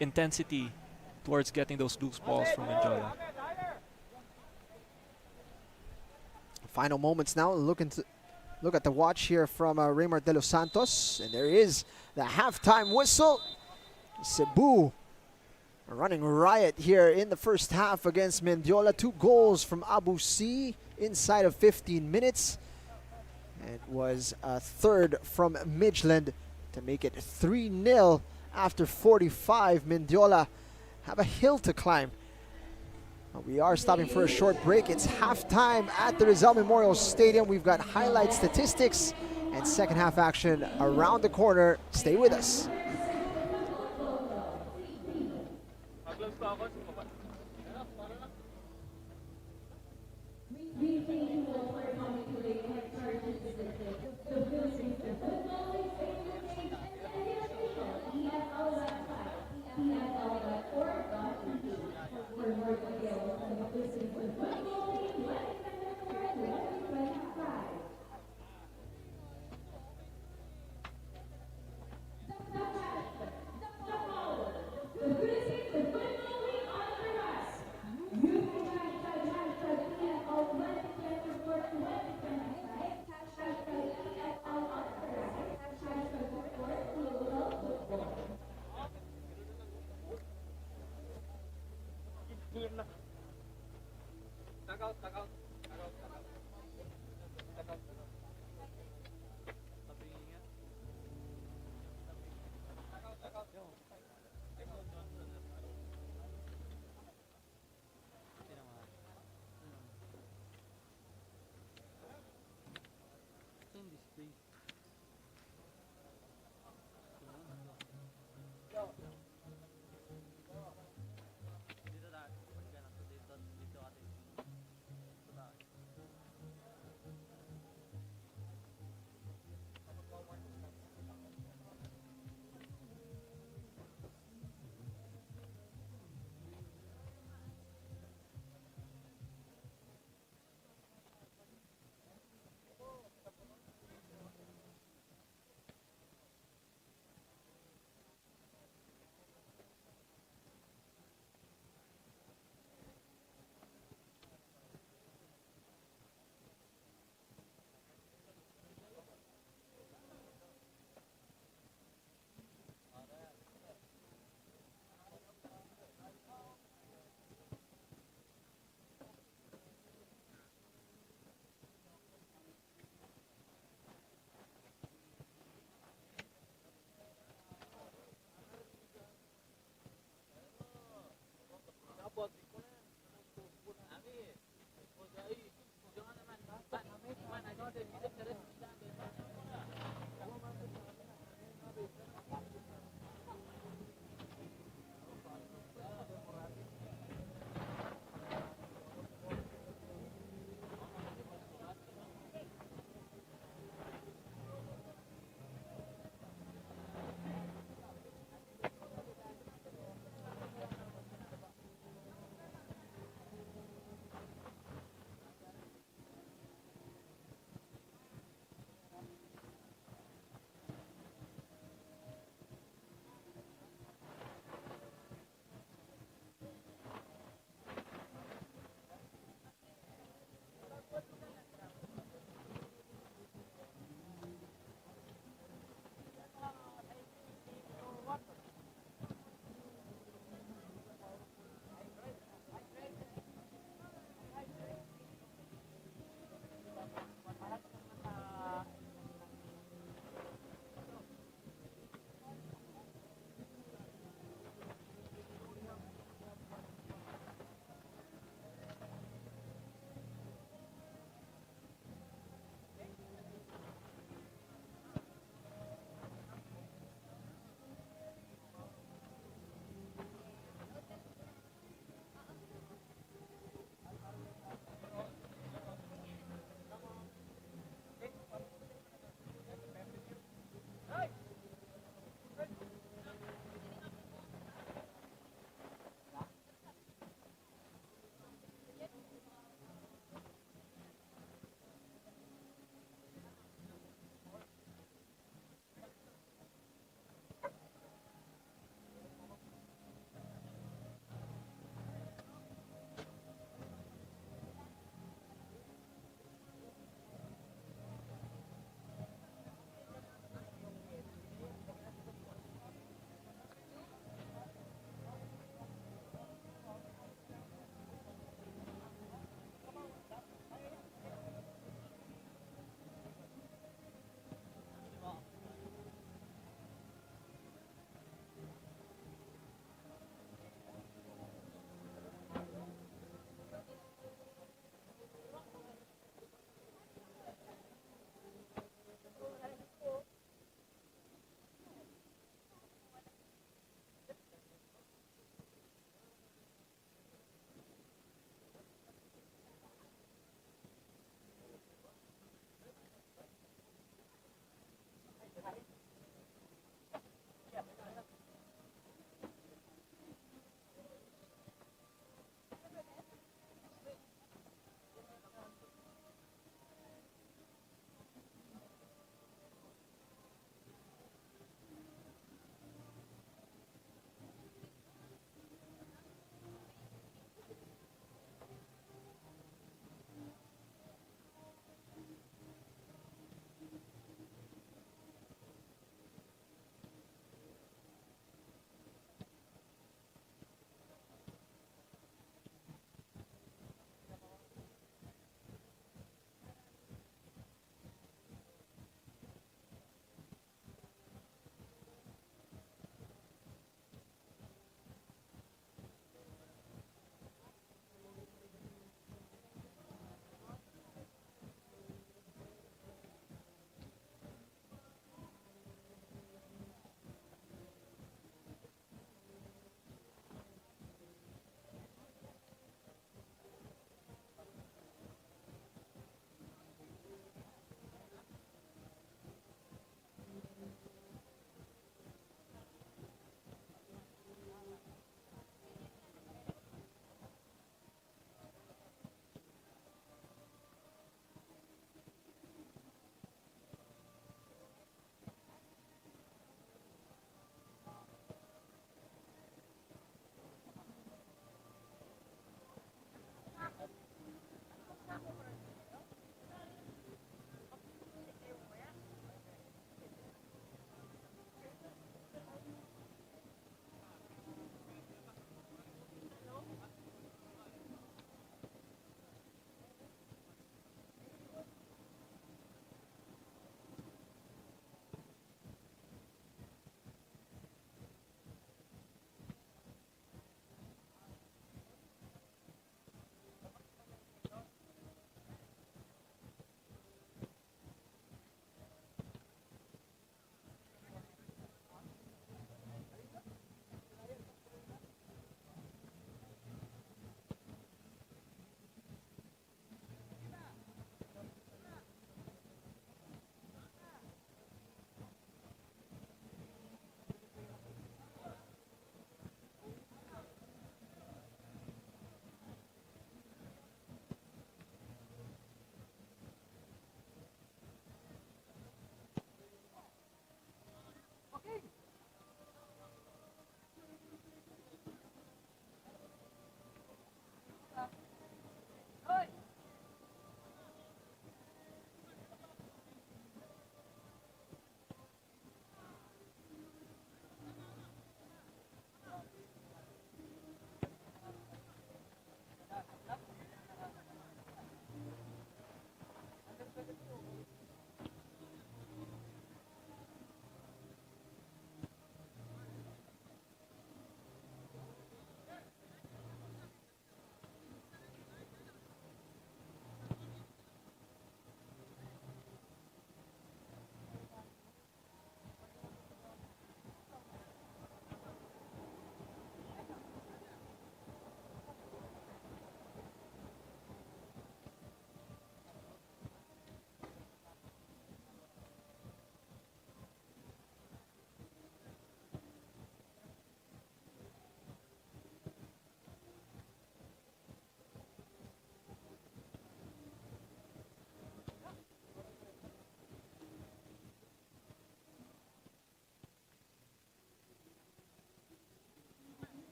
intensity towards getting those loose balls from Mendiola. Final moments now. Look at the watch here from Raymar de los Santos. And there is the halftime whistle. Cebu running riot here in the first half against Mendiola. 2 goals from Abu C inside of 15 minutes. It was a third from Midland to make it 3-0 after 45. Mendiola have a hill to climb. We are stopping for a short break. It's halftime at the Rizal Memorial Stadium. We've got highlight statistics and second half action around the corner. Stay with us.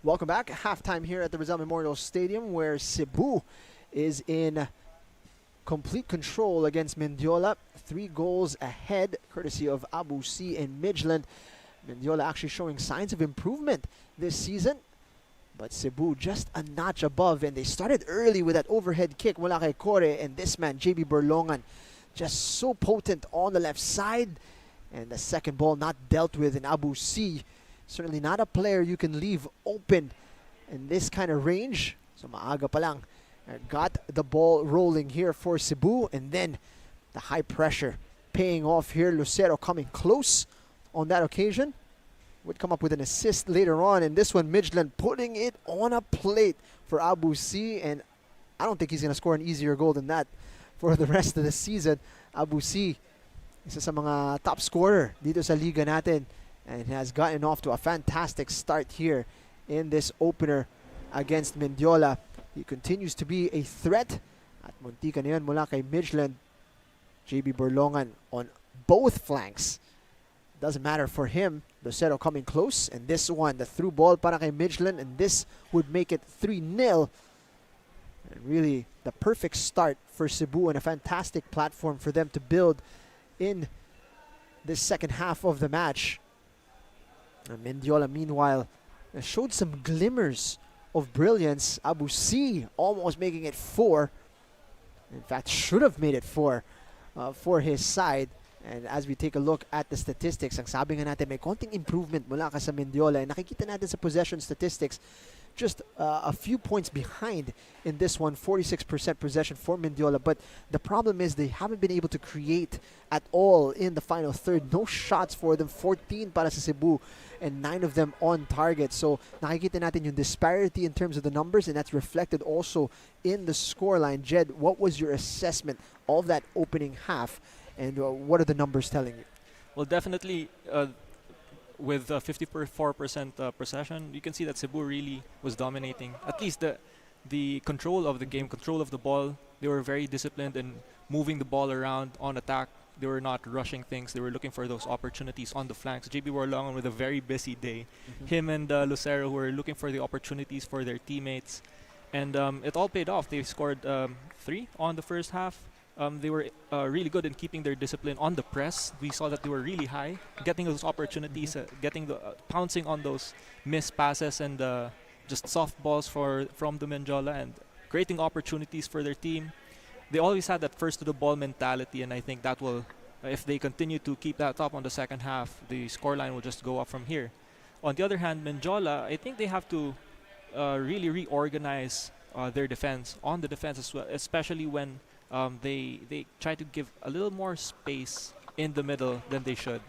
Welcome back. Halftime here at the Rizal Memorial Stadium, where Cebu is in complete control against Mendiola. 3 goals ahead, courtesy of Abu C and Midland. Mendiola actually showing signs of improvement this season, but Cebu just a notch above, and they started early with that overhead kick mula kay Kore, and this man, JB Berlongan, just so potent on the left side, and the second ball not dealt with in Abu C. Certainly not a player you can leave open in this kind of range. So maaga pa lang, got the ball rolling here for Cebu, and then the high pressure paying off here. Lucero coming close on that occasion. Would come up with an assist later on, and this one Midland putting it on a plate for Abu C, and I don't think he's going to score an easier goal than that for the rest of the season. Abu C, isa sa mga top scorer dito sa liga natin, and has gotten off to a fantastic start here in this opener against Mendiola. He continues to be a threat. At muntika na yun mula kay Midland. JB Berlongan on both flanks. Doesn't matter for him. Lucero coming close, and this one, the through ball para kay Midland, and this would make it 3-0. And really the perfect start for Cebu, and a fantastic platform for them to build in this second half of the match. And Mendiola, meanwhile, showed some glimmers of brilliance. Abu C almost making it 4. In fact, should have made it 4 for his side. And as we take a look at the statistics, ang sabi nga natin, may konting improvement mula ka sa Mendiola. And nakikita natin sa possession statistics, just a few points behind in this one, 46% possession for Mendiola. But the problem is they haven't been able to create at all in the final third. No shots for them, 14 para sa Cebu, and 9 of them on target. So nakikita natin yung disparity in terms of the numbers, and that's reflected also in the scoreline. Jed, what was your assessment of that opening half, and what are the numbers telling you? Well, definitely with 54% possession, you can see that Cebu really was dominating. At least the control of the game, control of the ball. They were very disciplined in moving the ball around on attack. They were not rushing things. They were looking for those opportunities on the flanks. JB Warlongan with a very busy day. Him and Lucero were looking for the opportunities for their teammates. And it all paid off. They scored 3 on the first half. They were really good in keeping their discipline on the press. We saw that they were really high, getting those opportunities, getting the pouncing on those missed passes and just soft balls from the Mendiola, and creating opportunities for their team. They always had that first to the ball mentality, and I think that will, if they continue to keep that up on the second half, the scoreline will just go up from here. On the other hand, Mendiola, I think they have to really reorganize their defense, on the defense as well, especially when they try to give a little more space in the middle than they should.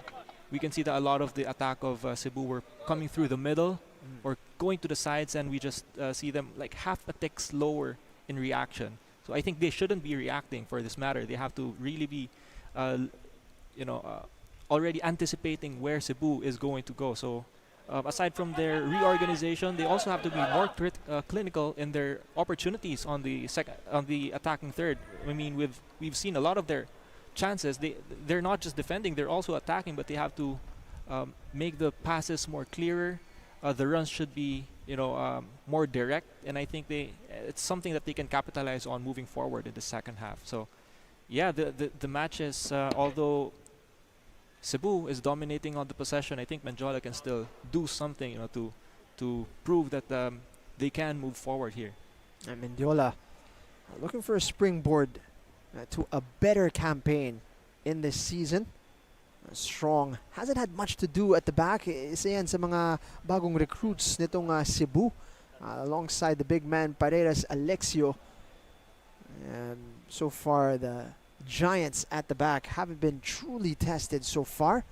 We can see that a lot of the attack of Cebu were coming through the middle or going to the sides, and we just see them like half a tick slower in reaction. So I think they shouldn't be reacting for this matter. They have to really be, already anticipating where Cebu is going to go. So aside from their reorganization, they also have to be more clinical in their opportunities on the attacking third. I mean, we've seen a lot of their chances. They're not just defending; they're also attacking. But they have to make the passes more clearer. The runs should be, more direct, and I think it's something that they can capitalize on moving forward in the second half. So, yeah, the matches, although Cebu is dominating on the possession, I think Mendiola can still do something, to prove that they can move forward here. And Mendiola looking for a springboard to a better campaign in this season. Strong. Hasn't had much to do at the back. Isa yan sa mga bagong recruits nitong Cebu. Alongside the big man Paredes Alexio. So far, the Giants at the back haven't been truly tested so far.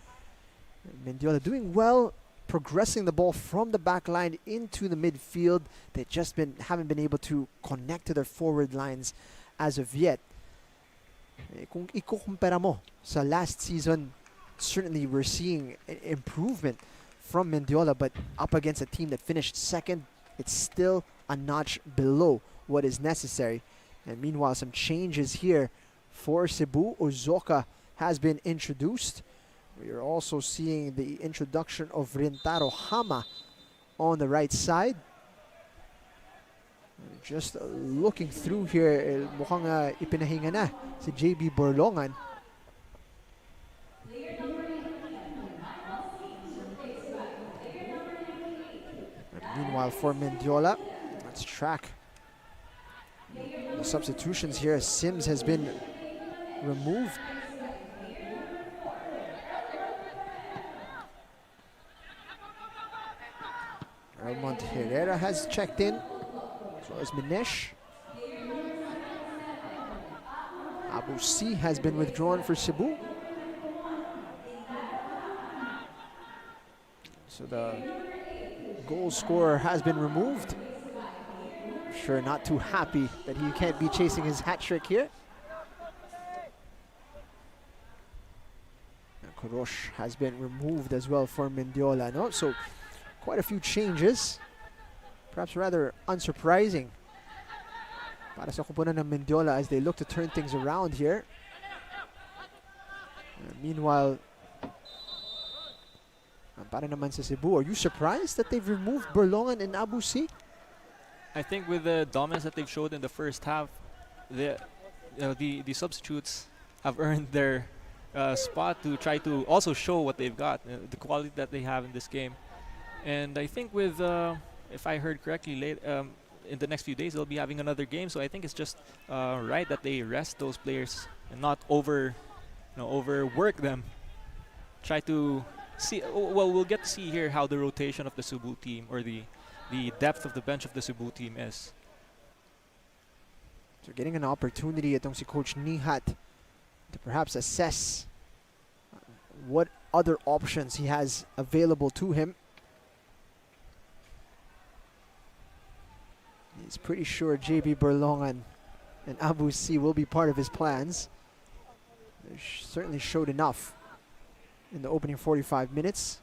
Mendiola doing well, progressing the ball from the back line into the midfield. They just haven't been able to connect to their forward lines as of yet. Kung ikukumpara mo sa last season, certainly we're seeing improvement from Mendiola, but up against a team that finished second, it's still a notch below what is necessary. And meanwhile, some changes here for Cebu. Ozoka has been introduced. We are also seeing the introduction of Rintaro Hama on the right side. Just looking through here, mukhang ipinahinga na si JB Borlongan. Meanwhile, for Mendiola, let's track the substitutions here. Sims has been removed. Ramon Herrera has checked in, as well as Minesh. Abu C has been withdrawn for Cebu. So the goal scorer has been removed. Sure, not too happy that he can't be chasing his hat trick here. Kurosh has been removed as well for Mendiola. No? So quite a few changes. Perhaps rather unsurprising para sa kupunan ng Mendiola as they look to turn things around here. Meanwhile, para naman sa Cebu, are you surprised that they've removed Berlongan and Abu C? I think with the dominance that they've showed in the first half, the substitutes have earned their spot to try to also show what they've got, the quality that they have in this game. And I think with, if I heard correctly, in the next few days they'll be having another game. So I think it's just right that they rest those players and not overwork them. Try to see. Well, we'll get to see here how the rotation of the Cebu team or the depth of the bench of the Cebu team is. So getting an opportunity itong si Coach Nihat to perhaps assess what other options he has available to him. He's pretty sure JB Berlongan and Abu C will be part of his plans. They certainly showed enough in the opening 45 minutes.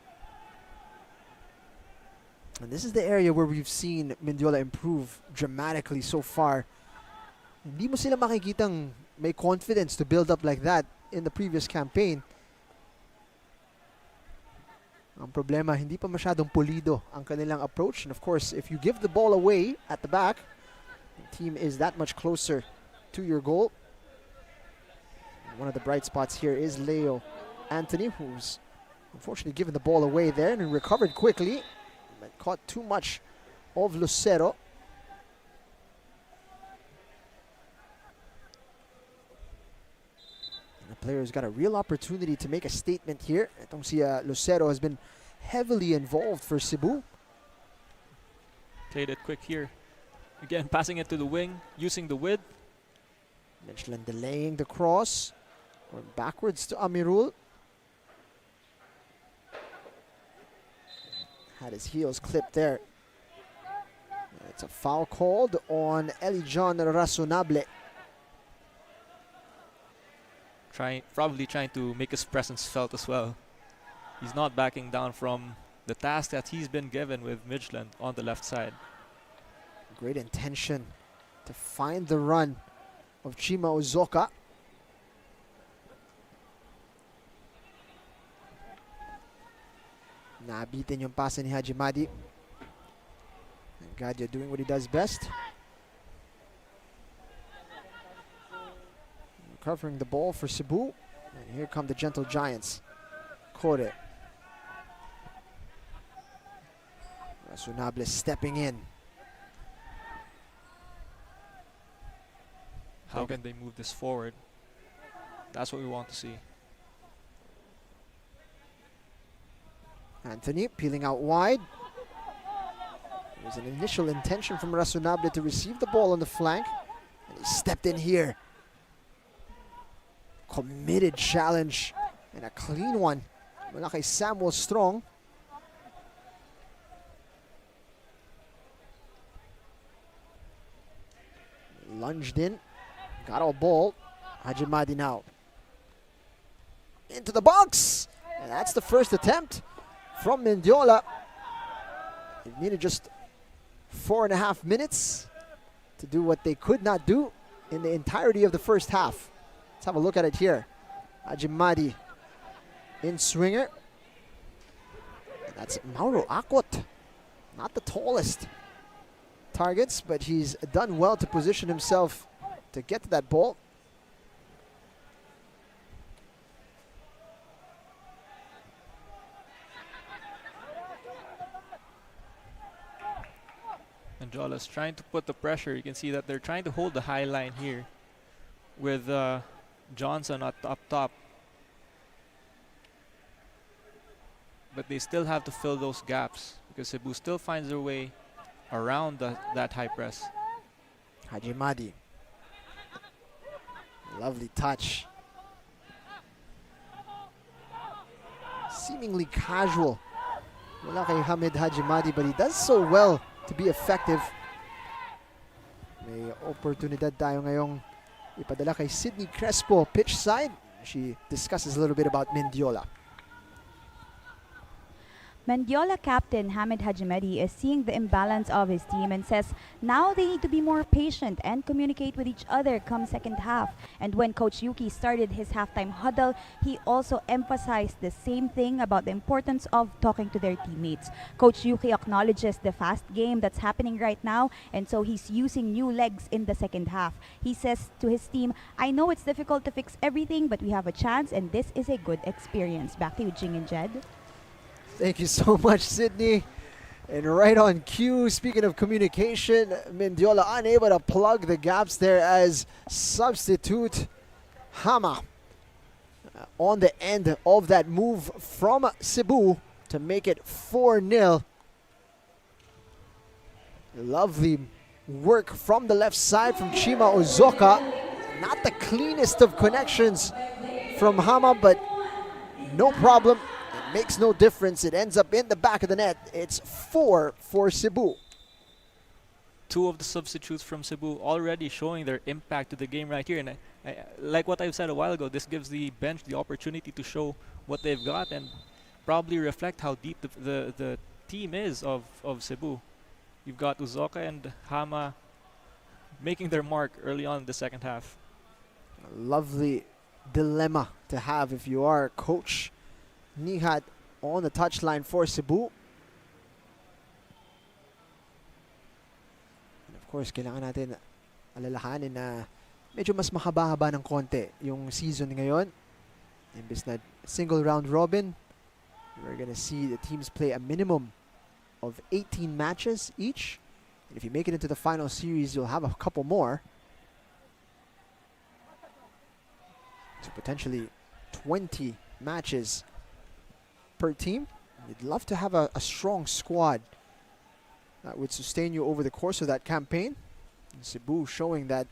And this is the area where we've seen Mendiola improve dramatically so far. Hindi mo sila makikitang may confidence to build up like that in the previous campaign. Ang problema, hindi pa masyadong pulido ang kanilang approach. And of course, if you give the ball away at the back, the team is that much closer to your goal. One of the bright spots here is Leo Anthony, who's unfortunately given the ball away there and recovered quickly. But caught too much of Lucero. The player's got a real opportunity to make a statement here. Itong si Lucero has been heavily involved for Cebu. Played it quick here. Again, passing it to the wing, using the width. Michelin delaying the cross. Going backwards to Amirul. Had his heels clipped there. It's a foul called on Elijon Razonable. Probably trying to make his presence felt as well. He's not backing down from the task that he's been given with Midland on the left side. Great intention to find the run of Chima Ozoka. Nabitin yung pasa ni Hajimadi. Gadia doing what he does best. Recovering the ball for Cebu. And here come the Gentle Giants. Kore. Razonable stepping in. How can they move this forward? That's what we want to see. Anthony peeling out wide. There was an initial intention from Razonable to receive the ball on the flank. And he stepped in here. Committed challenge. And a clean one. Mula kay Samuel Strong. Lunged in. Got a ball. Hajimadi now. Into the box. And that's the first attempt from Mendiola. It needed just 4.5 minutes to do what they could not do in the entirety of the first half. Let's have a look at it here. Hajimadi in swinger. And that's Mauro Akot. Not the tallest targets, but he's done well to position himself to get to that ball. Mendiola's trying to put the pressure. You can see that they're trying to hold the high line here with Johnson up top. But they still have to fill those gaps because Cebu still finds their way around that high press. Hajimadi. Lovely touch. Seemingly casual. Wala kay Hamid Hajimadi, but he does so well to be effective. May oportunidad tayo ngayong ipadala kay Sydney Crespo pitch side. She discusses a little bit about Mendiola. Mendiola captain Hamid Hajimedi is seeing the imbalance of his team and says now they need to be more patient and communicate with each other come second half. And when Coach Yuki started his halftime huddle, he also emphasized the same thing about the importance of talking to their teammates. Coach Yuki acknowledges the fast game that's happening right now, and so he's using new legs in the second half. He says to his team, I know it's difficult to fix everything, but we have a chance and this is a good experience. Back to you, Jing and Jed. Thank you so much, Sydney. And right on cue, speaking of communication, Mendiola unable to plug the gaps there as substitute Hama on the end of that move from Cebu to make it 4-0. Lovely work from the left side from Chima Ozoka. Not the cleanest of connections from Hama, but no problem. Makes no difference. It ends up in the back of the net. It's 4 for Cebu. Two of the substitutes from Cebu already showing their impact to the game right here. And like what I've said a while ago, this gives the bench the opportunity to show what they've got and probably reflect how deep the team is of Cebu. You've got Uzoka and Hama making their mark early on in the second half. A lovely dilemma to have if you are Coach Nihat on the touchline for Cebu. And of course, kailangan natin alalahanin na medyo mas mahaba-haba ng konti yung season ngayon. Imbis na single round robin, we're gonna see the teams play a minimum of 18 matches each. And if you make it into the final series, you'll have a couple more. So potentially 20 matches per team. You'd love to have a strong squad that would sustain you over the course of that campaign. And Cebu showing that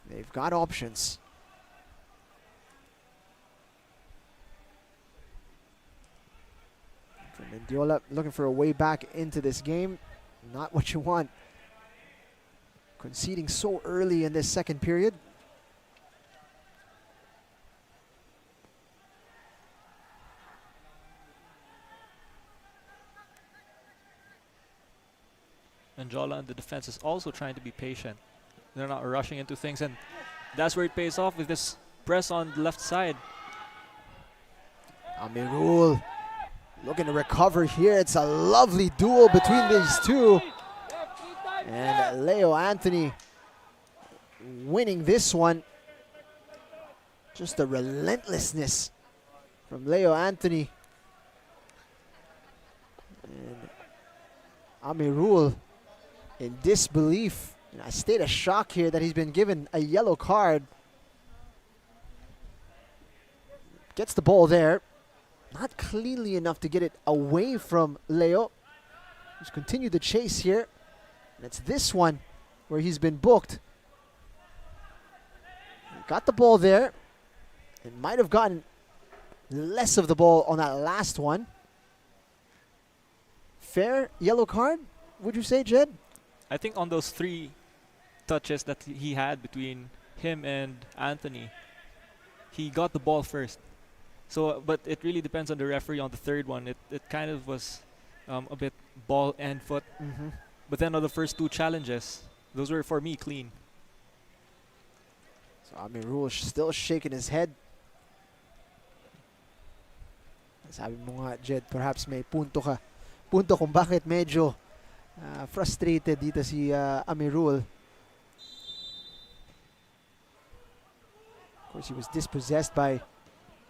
they've got options. For Mendiola, looking for a way back into this game. Not what you want. Conceding so early in this second period. Mendiola and the defense is also trying to be patient. They're not rushing into things, and that's where it pays off with this press on the left side. Amirul looking to recover here. It's a lovely duel between these two. And Leo Anthony winning this one. Just the relentlessness from Leo Anthony. And Amirul in disbelief, in a state of shock here that he's been given a yellow card. Gets the ball there. Not cleanly enough to get it away from Leo. He's continued the chase here. And it's this one where he's been booked. Got the ball there. And might have gotten less of the ball on that last one. Fair yellow card, would you say, Jed? I think on those 3 touches that he had between him and Anthony, he got the ball first. So, but it really depends on the referee on the third one. It kind of was a bit ball and foot. Mm-hmm. But then on the first 2 challenges, those were for me clean. So Amirul still shaking his head. Sabi mo nga, Jed, perhaps may punto ka. Punto kung bakit medyo frustrated dito si Amirul. Of course, he was dispossessed by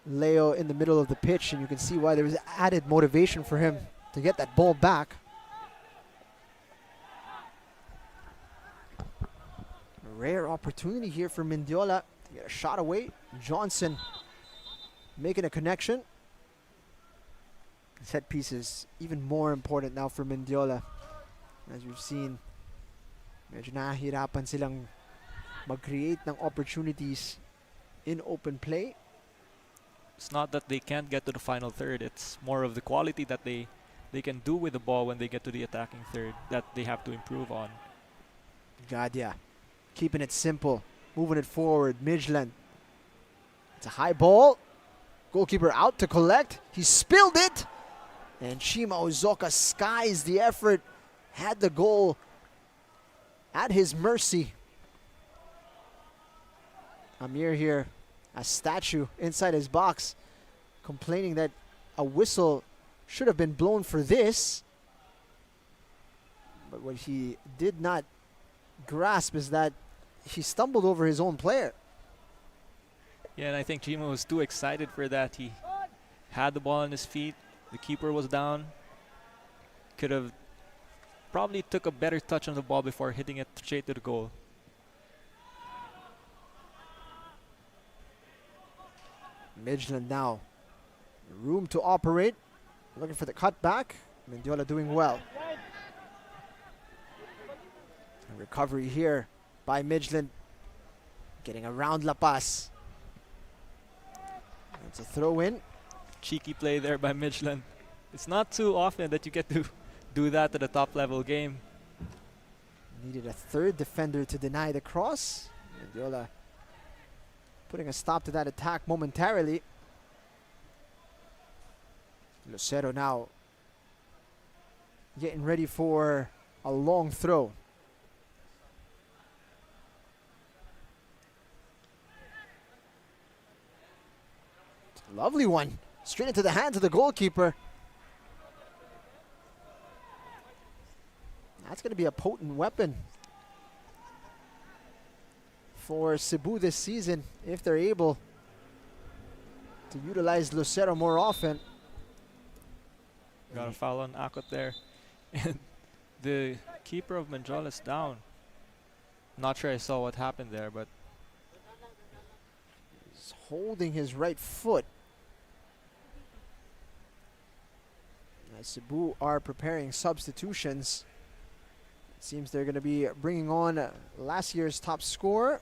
Leo in the middle of the pitch, and you can see why there was added motivation for him to get that ball back. A rare opportunity here for Mendiola to get a shot away. Johnson making a connection. Set piece is even more important now for Mendiola. As we've seen, medyo nahihirapan silang mag-create ng opportunities in open play. It's not that they can't get to the final third. It's more of the quality that they can do with the ball when they get to the attacking third that they have to improve on. Gadia keeping it simple, moving it forward. Midland. It's a high ball. Goalkeeper out to collect. He spilled it. And Chima Ozoka skies the effort. Had the goal at his mercy. Amir here, a statue inside his box, complaining that a whistle should have been blown for this. But what he did not grasp is that he stumbled over his own player. Yeah, and I think Chima was too excited for that. He had the ball on his feet. The keeper was down. Could have probably took a better touch on the ball before hitting it straight to the goal. Midland now, room to operate, looking for the cutback. Mendiola doing well. A recovery here by Midland, getting around La Paz. It's a throw in. Cheeky play there by Midland. It's not too often that you get to do that at a top level game. Needed a third defender to deny the cross. Mendiola putting a stop to that attack momentarily. Lucero now getting ready for a long throw. Lovely one. Straight into the hands of the goalkeeper. That's going to be a potent weapon for Cebu this season if they're able to utilize Lucero more often. Got a foul on Akot there. And the keeper of Mendiola is down. Not sure I saw what happened there, but he's holding his right foot. As Cebu are preparing substitutions, it seems they're going to be bringing on last year's top scorer.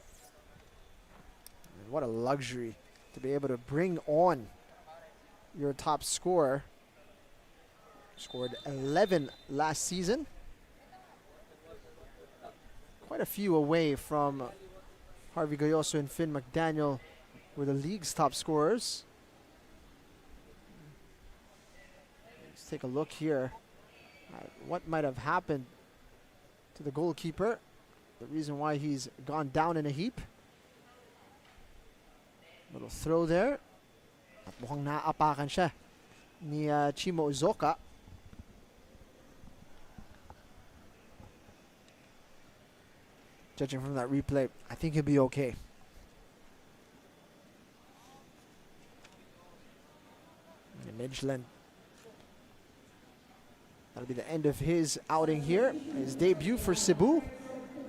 And what a luxury to be able to bring on your top scorer. Scored 11 last season. Quite a few away from Harvey Gayoso and Finn McDaniel were the league's top scorers. Let's take a look here at what might have happened to the goalkeeper. The reason why he's gone down in a heap. Little throw there. At mukhang naapakan siya ni Chima Ozoka. Judging from that replay, I think he'll be okay. And Midland. That'll be the end of his outing here. His debut for Cebu.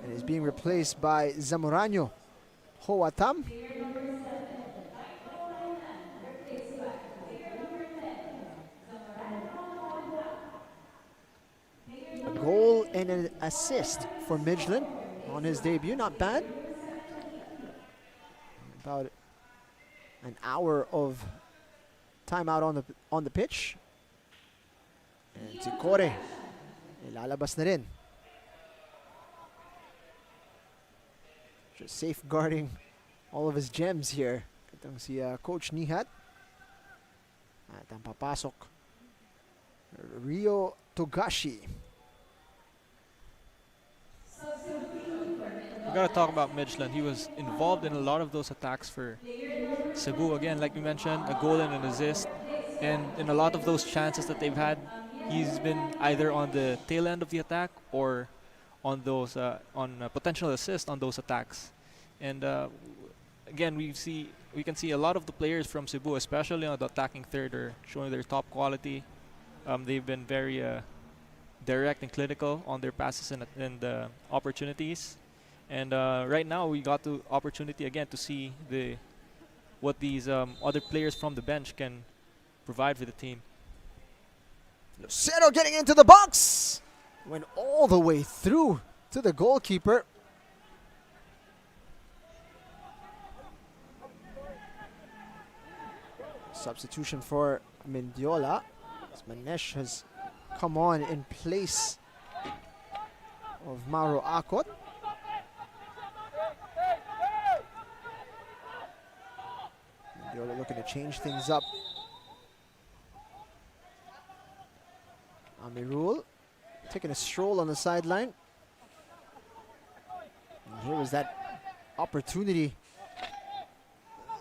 And he's being replaced by Zamorano Hoatam. A goal and an assist for Midland on his debut, not bad. About an hour of timeout on the pitch. And si Kore, ilalabas na rin. Just safeguarding all of his gems here. Itong si Coach Nihat. At ang papasok, Rio Togashi. we gotta talk about Midland. He was involved in a lot of those attacks for Cebu. Again, like we mentioned, a goal and an assist. And in a lot of those chances that they've had, he's been either on the tail end of the attack or on those potential assist on those attacks. And again, we can see a lot of the players from Cebu, especially on the attacking third, are showing their top quality. They've been very direct and clinical on their passes and opportunities. And right now, we got the opportunity again to see what these other players from the bench can provide for the team. Lucero getting into the box. Went all the way through to the goalkeeper. Substitution for Mendiola. As Manesh has come on in place of Mauro Acot. Mendiola looking to change things up. Amirul taking a stroll on the sideline. And here was that opportunity.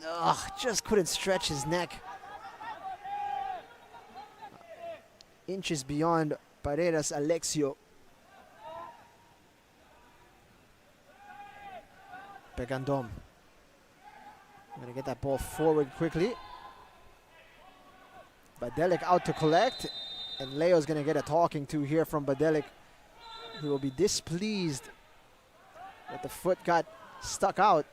Ugh, just couldn't stretch his neck. Inches beyond Paredes Alexio. Pegandom. Gonna get that ball forward quickly. Badelic out to collect. And Leo's gonna get a talking to here from Badelic. He will be displeased that the foot got stuck out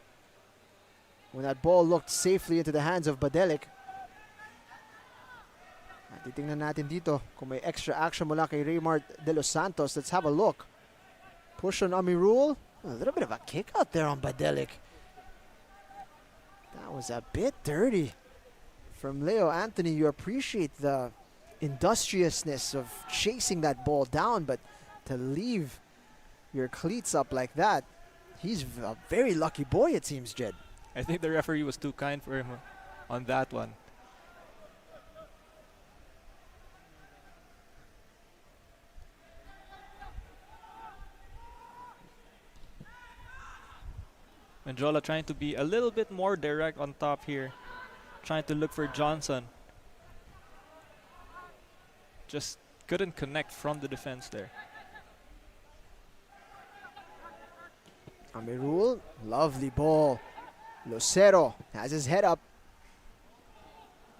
when that ball looked safely into the hands of Badelic. Titingnan natin dito kung may extra action mula kay Raymart De Los Santos. Let's have a look. Push on Amirul. A little bit of a kick out there on Badelic. That was a bit dirty from Leo Anthony. You appreciate the industriousness of chasing that ball down, but to leave your cleats up like that, he's a very lucky boy, it seems, Jed. I think the referee was too kind for him on that one. Mendiola trying to be a little bit more direct on top here. Trying to look for Johnson. Just couldn't connect from the defense there. Amirul, lovely ball. Lucero has his head up.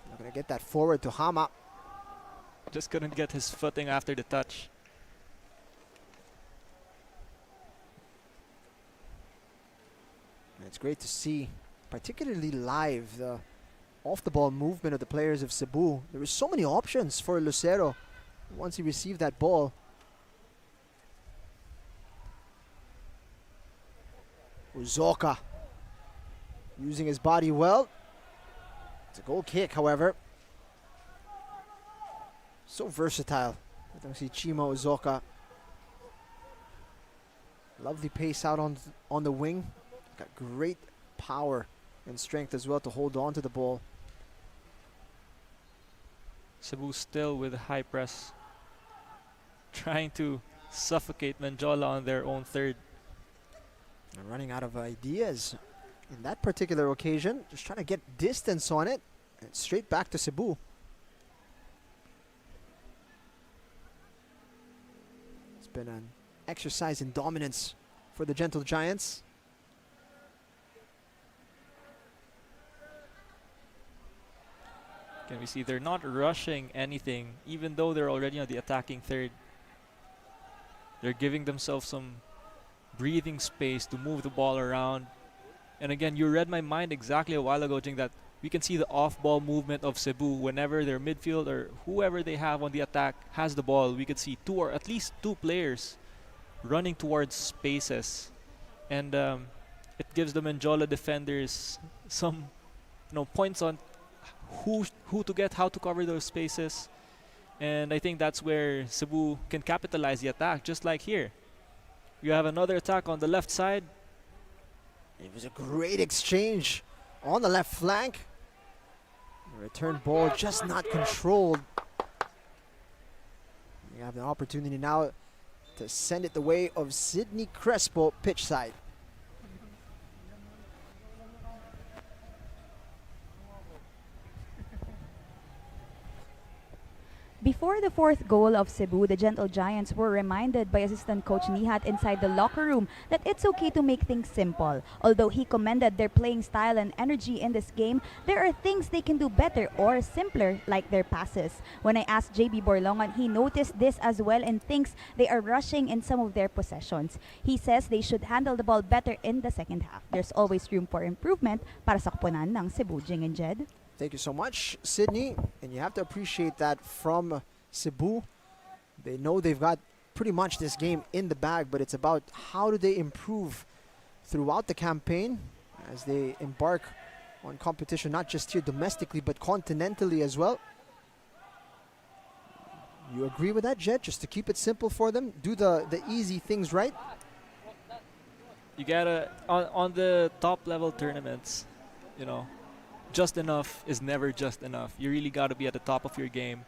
Not gonna get that forward to Hama. Just couldn't get his footing after the touch. And it's great to see, particularly live, the off-the-ball movement of the players of Cebu. There were so many options for Lucero once he received that ball. Uzoka using his body well. It's a goal kick, however. So versatile. I don't see Chima Uzoka. Lovely pace out on the wing. Got great power and strength as well to hold on to the ball. Cebu still with a high press. Trying to suffocate Mendiola on their own third. They're running out of ideas in that particular occasion. Just trying to get distance on it. And straight back to Cebu. It's been an exercise in dominance for the Gentle Giants. Can we see they're not rushing anything, even though they're already on the attacking third. They're giving themselves some breathing space to move the ball around. And again, you read my mind exactly a while ago, Jing, that we can see the off-ball movement of Cebu whenever their midfield or whoever they have on the attack has the ball. We could see two or at least two players running towards spaces. And it gives the Mendiola defenders some points on who to get, how to cover those spaces. And I think that's where Cebu can capitalize the attack, just like here. You have another attack on the left side. It was a great exchange on the left flank. The return ball just not controlled. We have an opportunity now to send it the way of Sidney Crespo, pitch side. Before the fourth goal of Cebu, the Gentle Giants were reminded by assistant coach Nihat inside the locker room that it's okay to make things simple. Although he commended their playing style and energy in this game, there are things they can do better or simpler, like their passes. When I asked JB Borlongan, he noticed this as well and thinks they are rushing in some of their possessions. He says they should handle the ball better in the second half. There's always room for improvement para sa koponan ng Cebu. Jing and Jed. Thank you so much, Sydney. And you have to appreciate that from Cebu. They know they've got pretty much this game in the bag, but it's about how do they improve throughout the campaign as they embark on competition, not just here domestically, but continentally as well. You agree with that, Jed? Just to keep it simple for them, do the easy things right? You gotta, on the top level tournaments, you know, just enough is never just enough. You really got to be at the top of your game.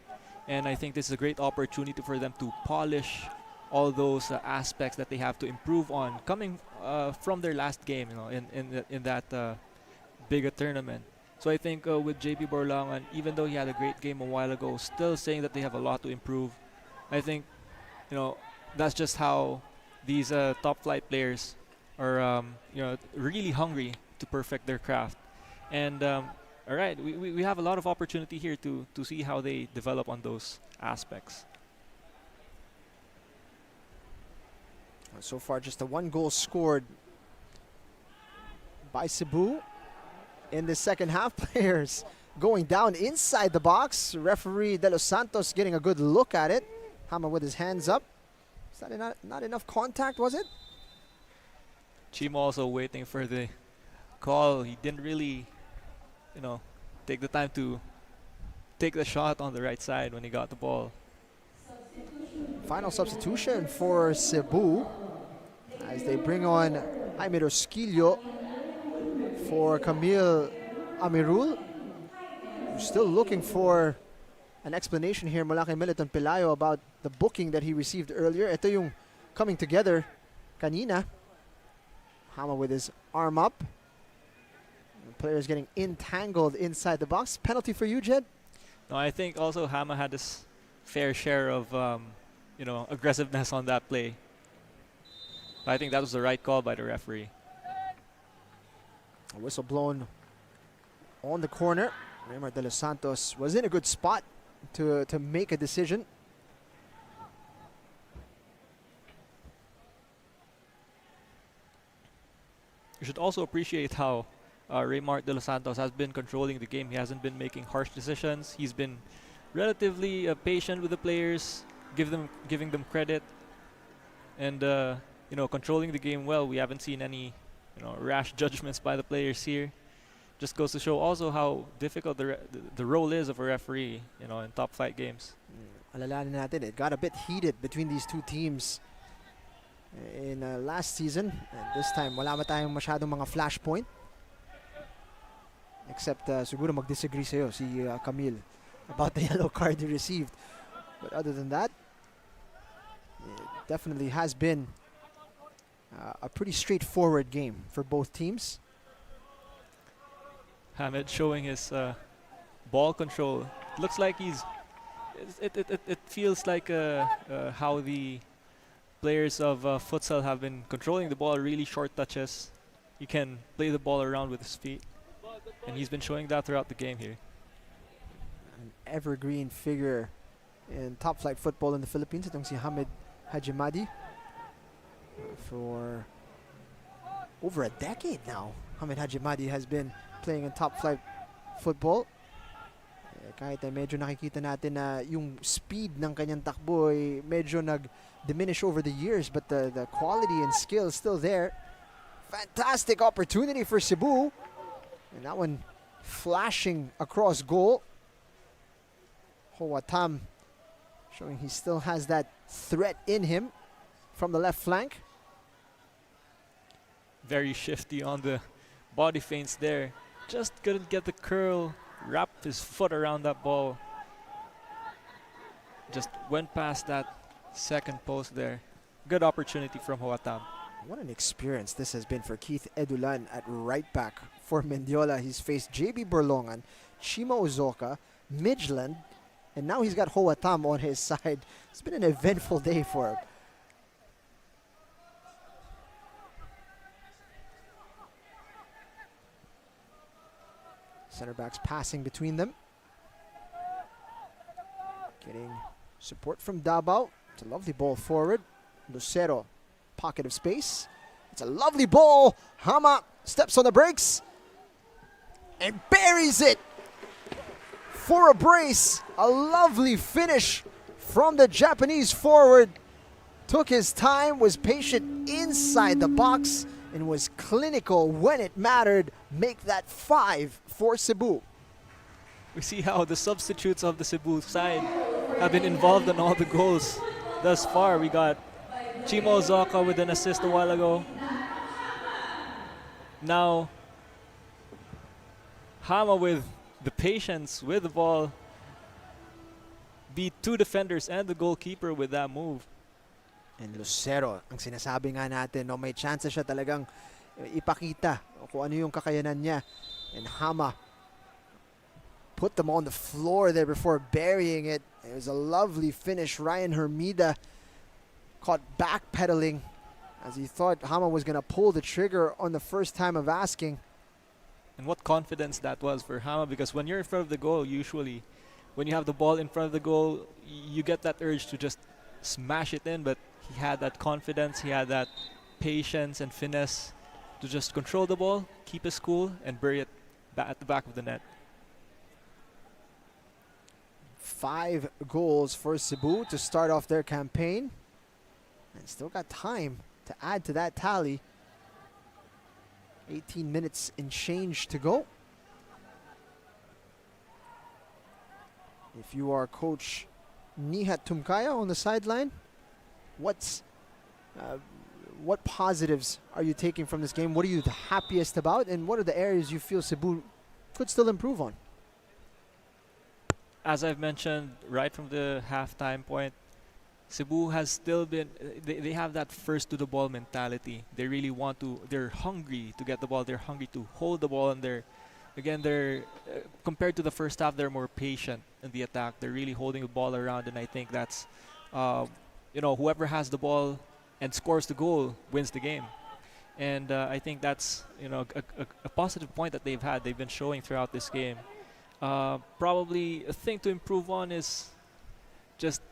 And I think this is a great opportunity for them to polish all those aspects that they have to improve on coming from their last game, you know, in that bigger tournament. So I think with JP Borlangan, even though he had a great game a while ago, still saying that they have a lot to improve. I think, you know, that's just how these top flight players are, you know, really hungry to perfect their craft. And all right, we have a lot of opportunity here to see how they develop on those aspects. So far, just a 1 goal scored by Cebu in the second half. Players going down inside the box. Referee De Los Santos getting a good look at it. Hama with his hands up. Is that not enough contact, was it? Chimo also waiting for the call. He didn't really, you know, take the time to take the shot on the right side when he got the ball. Final substitution for Cebu as they bring on Jaime Rosquillo for Camille Amirul. We're still looking for an explanation here mula kay Militon Pelayo about the booking that he received earlier. Ito yung coming together kanina. Hama with his arm up. The player is getting entangled inside the box. Penalty for you, Jed? No, I think also Hama had his fair share of, you know, aggressiveness on that play. But I think that was the right call by the referee. A whistle blown on the corner. Raymar De Los Santos was in a good spot to make a decision. You should also appreciate how Raymar De Los Santos has been controlling the game. He hasn't been making harsh decisions. He's been relatively patient with the players, giving them credit, and you know, controlling the game well. We haven't seen any, you know, rash judgments by the players here. Just goes to show also how difficult the role is of a referee, you know, in top flight games. Alalahanin natin, it got a bit heated between these two teams in last season. And this time, wala ba tayong masyadong mga flashpoint? Except siguro mag-disagree sa'yo si Camille about the yellow card he received. But other than that, it definitely has been a pretty straightforward game for both teams. Hamid showing his ball control. Looks like he's. It feels like how the players of futsal have been controlling the ball. Really short touches. He can play the ball around with his feet, and he's been showing that throughout the game here. An evergreen figure in top flight football in the Philippines. Itong si Hamid Hajimadi. For over a decade now, Hamid Hajimadi has been playing in top flight football. Kahit medyo nakikita natin na yung speed ng kanyang takbo ay medyo nag-diminish over the years, but the quality and skill is still there. Fantastic opportunity for Cebu. And that one flashing across goal. Hoatam showing he still has that threat in him from the left flank. Very shifty on the body feints there. Just couldn't get the curl, wrap his foot around that ball. Just went past that second post there. Good opportunity from Hoatam. What an experience this has been for Keith Edulan at right back for Mendiola. He's faced JB Berlongan, Chima Ozoka, Midland, And now he's got Hoatam on his side. It's been an eventful day for him. Center backs passing between them. Getting support from Dabao. It's a lovely ball forward. Lucero, pocket of space. It's a lovely ball. Hama steps on the brakes and buries it for a brace. A lovely finish from the Japanese forward. Took his time, was patient inside the box, and was clinical when it mattered. Make that 5 for Cebu. We see how the substitutes of the Cebu side have been involved in all the goals thus far. We got Chimo Zoka with an assist a while ago. Now, Hama with the patience with the ball. Beat 2 defenders and the goalkeeper with that move. And Lucero, ang sinasabi nga natin, no, may chance siya talagang ipakita kung ano yung kakayanan niya. And Hama put them on the floor there before burying it. It was a lovely finish. Ryan Hermida caught backpedaling as he thought Hama was going to pull the trigger on the first time of asking. And what confidence that was for Hama, because when you're in front of the goal, usually when you have the ball in front of the goal, you get that urge to just smash it in, but he had that confidence, he had that patience and finesse to just control the ball, keep his cool, and bury it at the back of the net. 5 goals for Cebu to start off their campaign. And still got time to add to that tally. 18 minutes and change to go. If you are Coach Nihat Tumkaya on the sideline, what positives are you taking from this game? What are you the happiest about? And what are the areas you feel Cebu could still improve on? As I've mentioned right from the halftime point, Cebu has still been, they have that first to the ball mentality. They really want to, they're hungry to get the ball, they're hungry to hold the ball, and they're compared to the first half, they're more patient in the attack. They're really holding the ball around, and I think that's, whoever has the ball and scores the goal wins the game. And I think that's, a positive point that they've had. They've been showing throughout this game. Probably a thing to improve on is just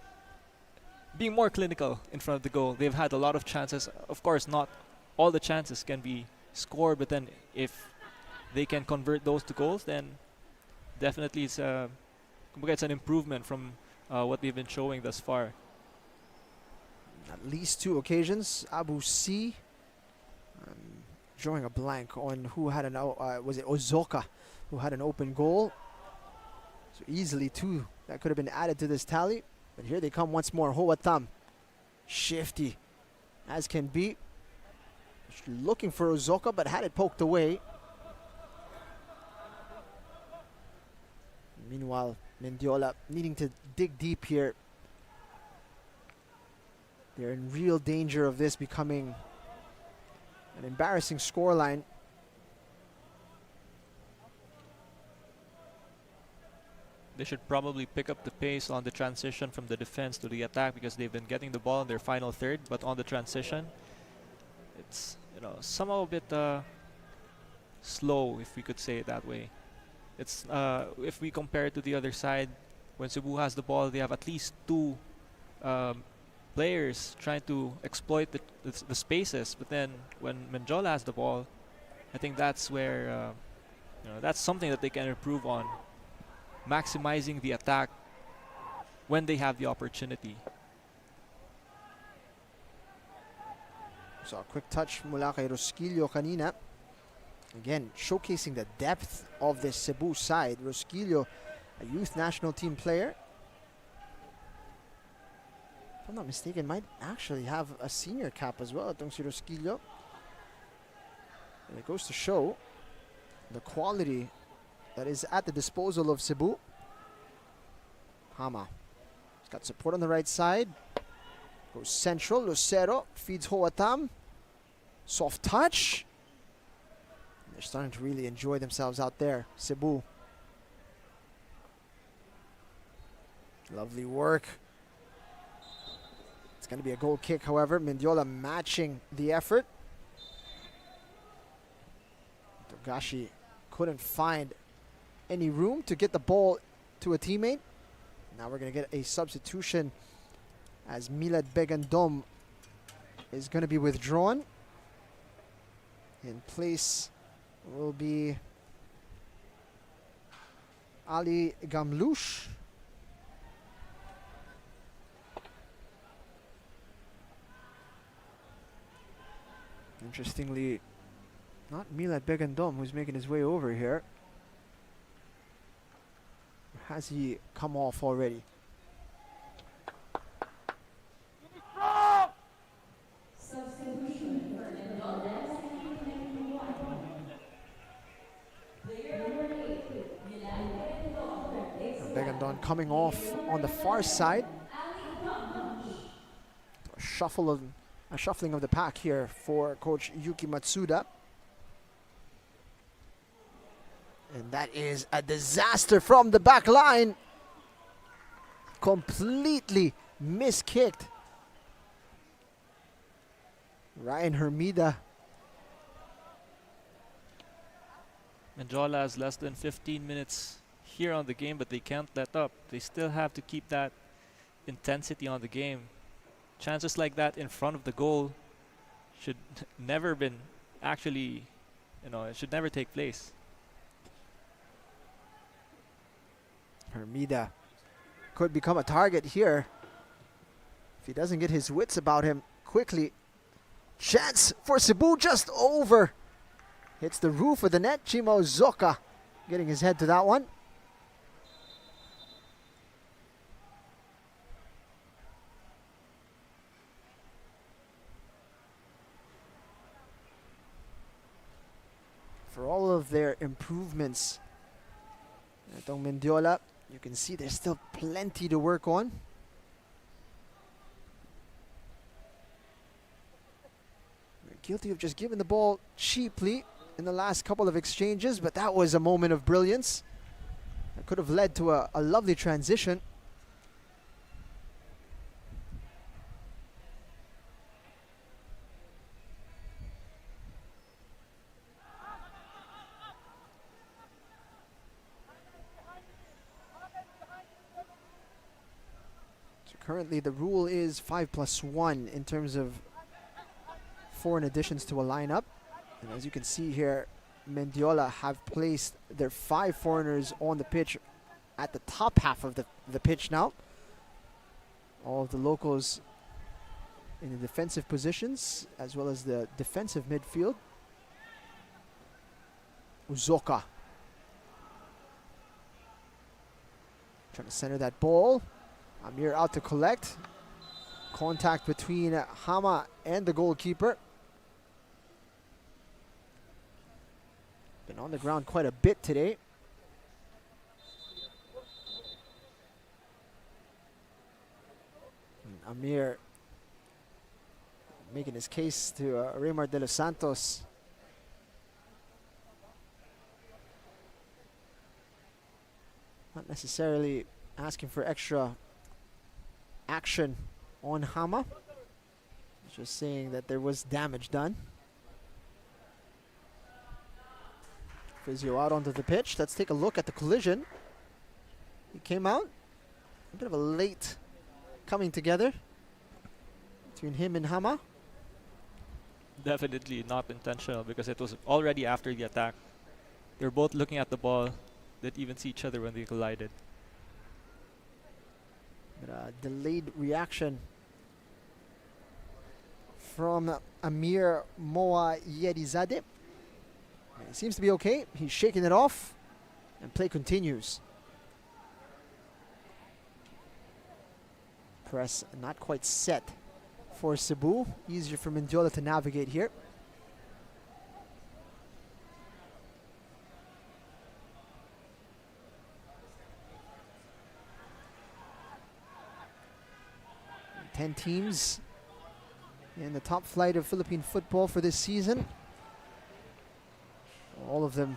being more clinical in front of the goal. They've had a lot of chances. Of course, not all the chances can be scored, but then if they can convert those to goals, then definitely it's an improvement from what they've been showing thus far. At least 2 occasions. Abu C, drawing a blank on who had an, was it Ozoka who had an open goal. So easily 2 that could have been added to this tally. But here they come once more. Hoatam, shifty as can be. Looking for Ozoka, but had it poked away. Meanwhile, Mendiola needing to dig deep here. They're in real danger of this becoming an embarrassing scoreline. They should probably pick up the pace on the transition from the defense to the attack, because they've been getting the ball in their final third, but on the transition, it's somehow a bit slow, if we could say it that way. It's if we compare it to the other side, when Cebu has the ball, they have at least 2 players trying to exploit the spaces. But then when Mendiola has the ball, I think that's where that's something that they can improve on, maximizing the attack when they have the opportunity. So a quick touch mula kay Rosquillo kanina. Again, showcasing the depth of this Cebu side. Rosquillo, a youth national team player. If I'm not mistaken, might actually have a senior cap as well, itong si Rosquillo. And it goes to show the quality that is at the disposal of Cebu. Hama. He's got support on the right side. Goes central. Lucero feeds Hoatam. Soft touch. They're starting to really enjoy themselves out there, Cebu. Lovely work. It's going to be a goal kick, however. Mendiola matching the effort. Togashi couldn't find any room to get the ball to a teammate. Now we're going to get a substitution as Milad Begandom is going to be withdrawn. In place will be Ali Gamlouche. Interestingly, not Milad Begandom who's making his way over here. Or has he come off already? Begandom coming off on the far side. A shuffling of the pack here for Coach Yuki Matsuda. And that is a disaster from the back line. Completely miskicked. Ryan Hermida. Mendiola has less than 15 minutes here on the game, but they can't let up. They still have to keep that intensity on the game. Chances like that in front of the goal should never been actually, it should never take place. Hermida could become a target here if he doesn't get his wits about him quickly. Chance for Cebu, just over. Hits the roof of the net. Chimo Zoka getting his head to that one. For all of their improvements at Mendiola, you can see there's still plenty to work on. They're guilty of just giving the ball cheaply in the last couple of exchanges, but that was a moment of brilliance. That could have led to a lovely transition. Currently, the rule is 5+1 in terms of foreign additions to a lineup. And as you can see here, Mendiola have placed their 5 foreigners on the pitch at the top half of the pitch now. All of the locals in the defensive positions, as well as the defensive midfield. Uzoka trying to center that ball. Amir out to collect. Contact between Hama and the goalkeeper. Been on the ground quite a bit today. And Amir making his case to Raymar de los Santos. Not necessarily asking for extra action on Hama. Just saying that there was damage done. Physio out onto the pitch. Let's take a look at the collision. He came out. A bit of a late coming together between him and Hama. Definitely not intentional because it was already after the attack. They were both looking at the ball. Didn't even see each other when they collided. But a delayed reaction from Amir Moa Yedizade. He seems to be okay. He's shaking it off, and play continues. Press not quite set for Cebu. Easier for Mendiola to navigate here. And 10 teams in the top flight of Philippine football for this season. All of them,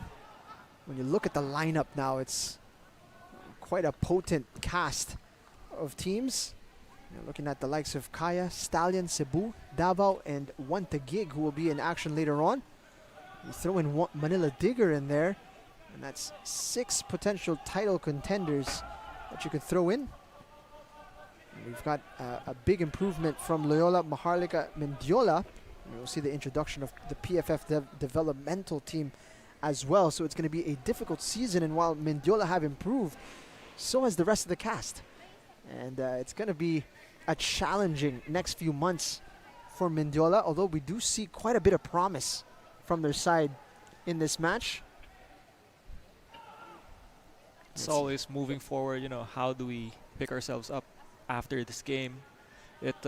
when you look at the lineup now, it's quite a potent cast of teams. Looking at the likes of Kaya, Stallion, Cebu, Davao, and one Taguig who will be in action later on. You throw in one Manila Digger in there, and that's 6 potential title contenders that you could throw in. And we've got a big improvement from Loyola, Maharlika, Mendiola. We'll see the introduction of the PFF developmental team as well. So it's going to be a difficult season, and while Mendiola have improved, so has the rest of the cast. And it's going to be a challenging next few months for Mendiola, although we do see quite a bit of promise from their side in this match. It's always moving forward, how do we pick ourselves up after this game? It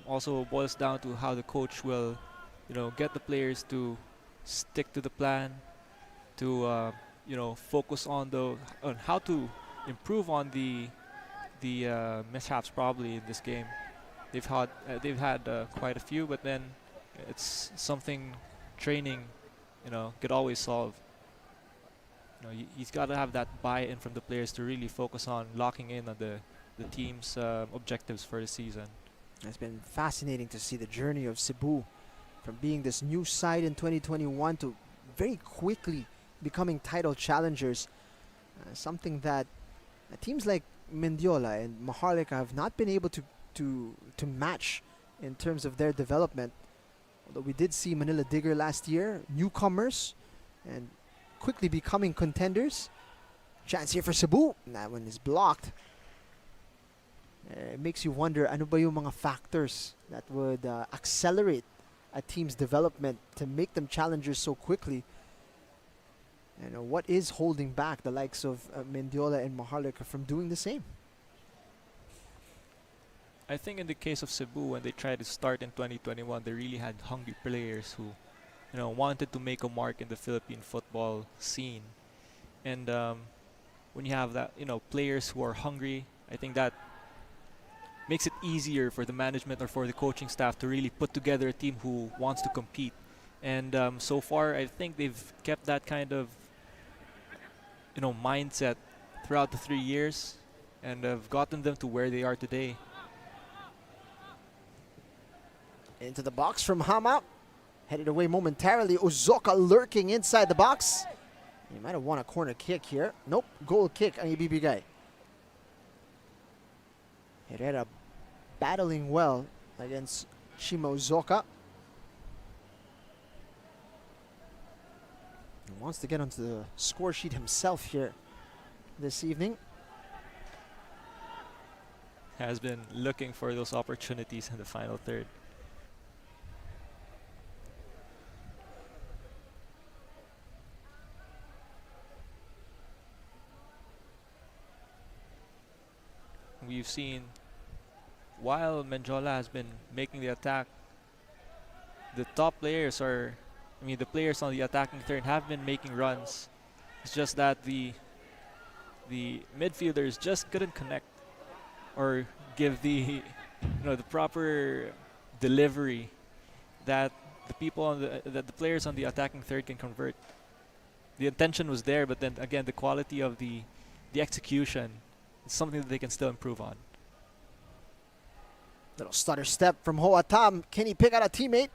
also boils down to how the coach will, get the players to stick to the plan, to, focus on how to improve on the mishaps probably in this game. They've had quite a few, but then it's something training, could always solve. He's got to have that buy-in from the players to really focus on locking in on the team's objectives for the season. It's been fascinating to see the journey of Cebu from being this new side in 2021 to very quickly becoming title challengers. Something that teams like Mendiola and Maharlika have not been able to match in terms of their development. Although we did see Manila Digger last year, newcomers, and quickly becoming contenders. Chance here for Cebu. That one is blocked. It makes you wonder, ano ba yung mga factors that would accelerate a team's development to make them challengers so quickly? What is holding back the likes of Mendiola and Maharlika from doing the same? I think in the case of Cebu, when they tried to start in 2021, they really had hungry players who, wanted to make a mark in the Philippine football scene. And when you have that, players who are hungry, I think that makes it easier for the management or for the coaching staff to really put together a team who wants to compete. And so far, I think they've kept that kind of, mindset throughout the 3 years, and have gotten them to where they are today. Into the box from Hama. Headed away momentarily. Uzoka lurking inside the box. He might have won a corner kick here. Nope, goal kick ang ibibigay. Herrera battling well against Shima Uzoka. He wants to get onto the score sheet himself here this evening. Has been looking for those opportunities in the final third. We've seen, while Mendiola has been making the attack, the top players the players on the attacking third have been making runs. It's just that the midfielders just couldn't connect or give the proper delivery that the players on the attacking third can convert. The intention was there, but then again, the quality of the execution is something that they can still improve on. Little stutter step from Hoatam. Can he pick out a teammate?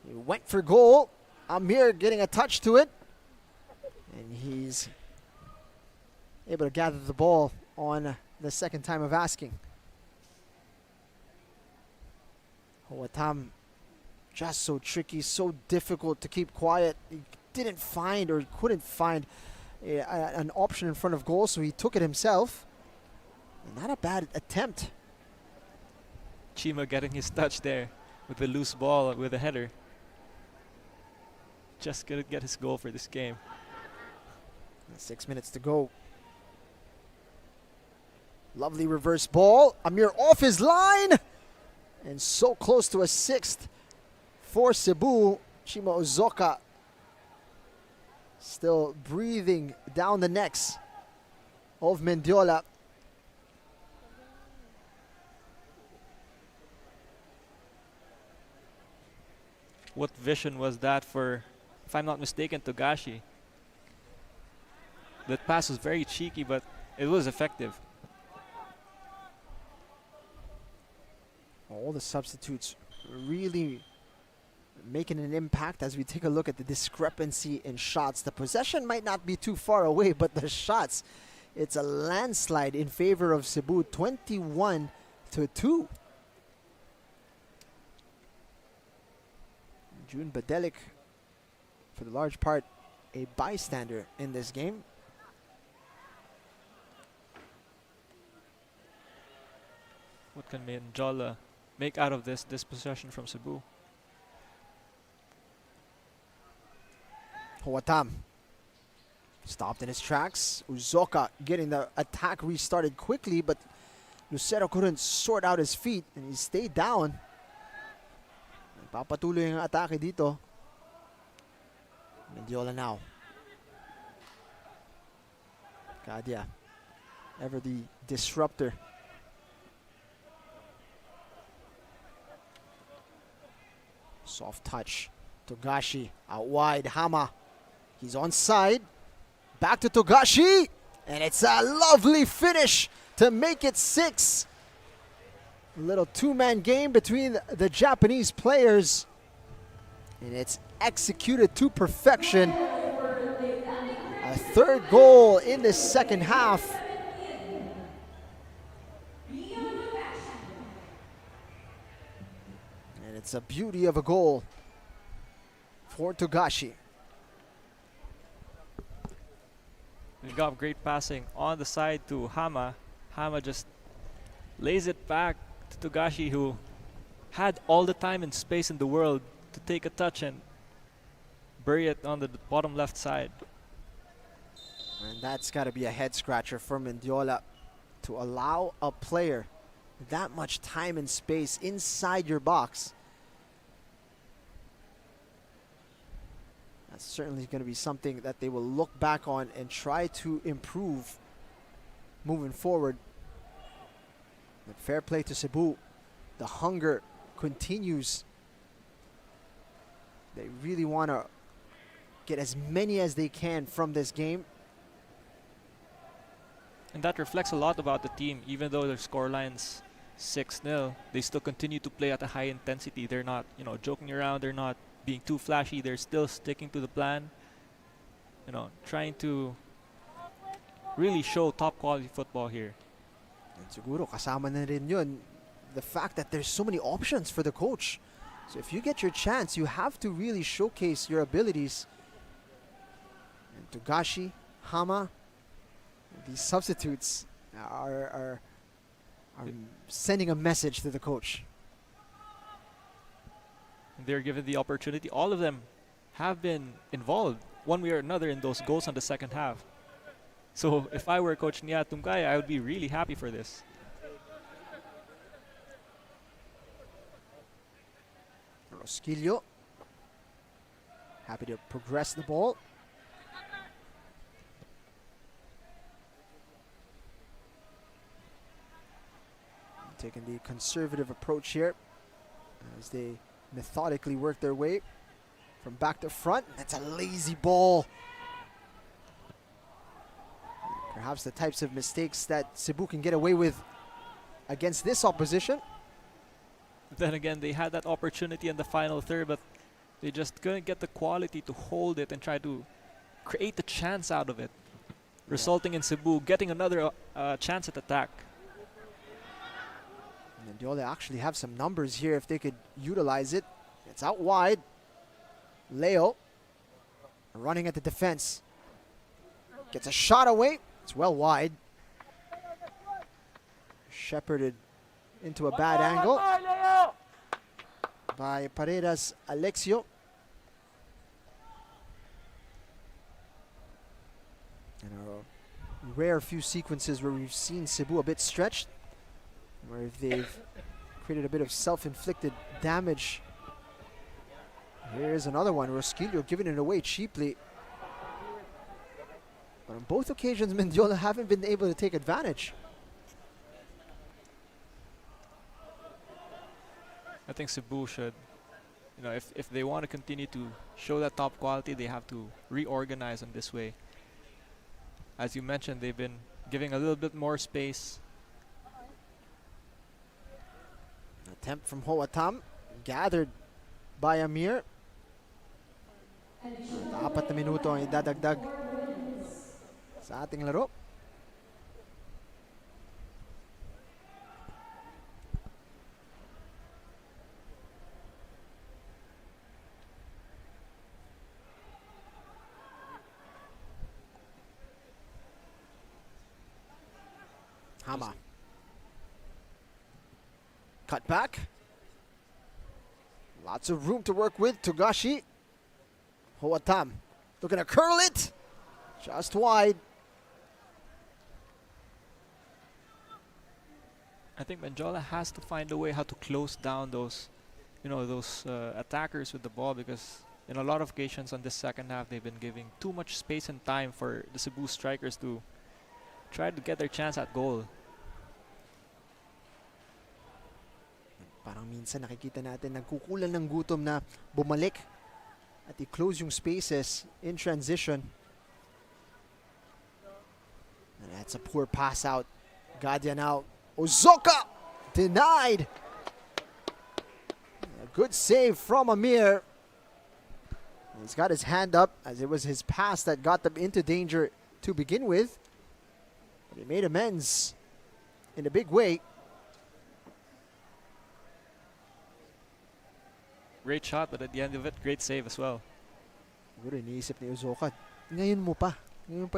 He went for goal. Amir getting a touch to it. And he's able to gather the ball on the second time of asking. Hoatam, just so tricky, so difficult to keep quiet. He didn't find or couldn't find an option in front of goal, so he took it himself. And not a bad attempt. Chima getting his touch there with the loose ball with a header. Just gonna get his goal for this game. 6 minutes to go. Lovely reverse ball. Amir off his line. And so close to a sixth for Cebu. Chima Uzoka still breathing down the necks of Mendiola. What vision was that for, if I'm not mistaken, Togashi? That pass was very cheeky, but it was effective. All the substitutes really making an impact as we take a look at the discrepancy in shots. The possession might not be too far away, but the shots, it's a landslide in favor of Cebu, 21-2. June Badelik, for the large part, a bystander in this game. What can Mendiola make out of this possession from Cebu? Huatam stopped in his tracks. Uzoka getting the attack restarted quickly, but Lucero couldn't sort out his feet and he stayed down. Papatuloy ang atake dito. Mendiola now. Kadia, ever the disruptor. Soft touch. Togashi out wide. Hama. He's onside. Back to Togashi. And it's a lovely finish to make it 6. A little two-man game between the Japanese players. And it's executed to perfection. A third goal in the second half. And it's a beauty of a goal for Togashi. We got great passing on the side to Hama. Hama just lays it back to Togashi, who had all the time and space in the world to take a touch and bury it on the bottom left side. And that's got to be a head scratcher for Mendiola, to allow a player that much time and space inside your box. That's certainly going to be something that they will look back on and try to improve moving forward. But fair play to Cebu. The hunger continues. They really want to get as many as they can from this game. And that reflects a lot about the team. Even though their scoreline's 6-0, they still continue to play at a high intensity. They're not, joking around. They're not being too flashy. They're still sticking to the plan. Trying to really show top quality football here. And siguro kasama na rin yun, the fact that there's so many options for the coach. So if you get your chance, you have to really showcase your abilities. And Togashi, Hama, these substitutes are sending a message to the coach. They're given the opportunity. All of them have been involved one way or another in those goals on the second half. So if I were Coach Nia Tungkay, I would be really happy for this. Rosquillo, happy to progress the ball. Taking the conservative approach here as they methodically work their way from back to front. That's a lazy ball. Perhaps the types of mistakes that Cebu can get away with against this opposition. Then again, they had that opportunity in the final third, but they just couldn't get the quality to hold it and try to create the chance out of it, resulting in Cebu getting another chance at attack. Mendiola actually have some numbers here if they could utilize it. It's out wide. Leo running at the defense. Gets a shot away. It's well wide. Shepherded into a bad angle by Paredes Alexio. And a rare few sequences where we've seen Cebu a bit stretched, where they've created a bit of self-inflicted damage. Here's another one. Rosquillo giving it away cheaply. But on both occasions, Mendiola haven't been able to take advantage. I think Cebu should, if they want to continue to show that top quality, they have to reorganize in this way. As you mentioned, they've been giving a little bit more space. Attempt from Hoatam, gathered by Amir. 4 na minuto ang idadagdag sa ating laro. Hama. Cut back. Lots of room to work with. Togashi. Hoatam looking to curl it. Just wide. I think Mendiola has to find a way how to close down those, those attackers with the ball, because in a lot of occasions on this second half they've been giving too much space and time for the Cebu strikers to try to get their chance at goal. Parang minsan nakikita natin nagkukulan ng gutom na bumalik at i-close yung spaces in transition. And that's a poor pass out. Gadia now. Ozoka denied. A good save from Amir. He's got his hand up as it was his pass that got them into danger to begin with. But he made amends in a big way. Great shot, but at the end of it, great save as well. Siguro iniisip ni Ozoka, ngayon pa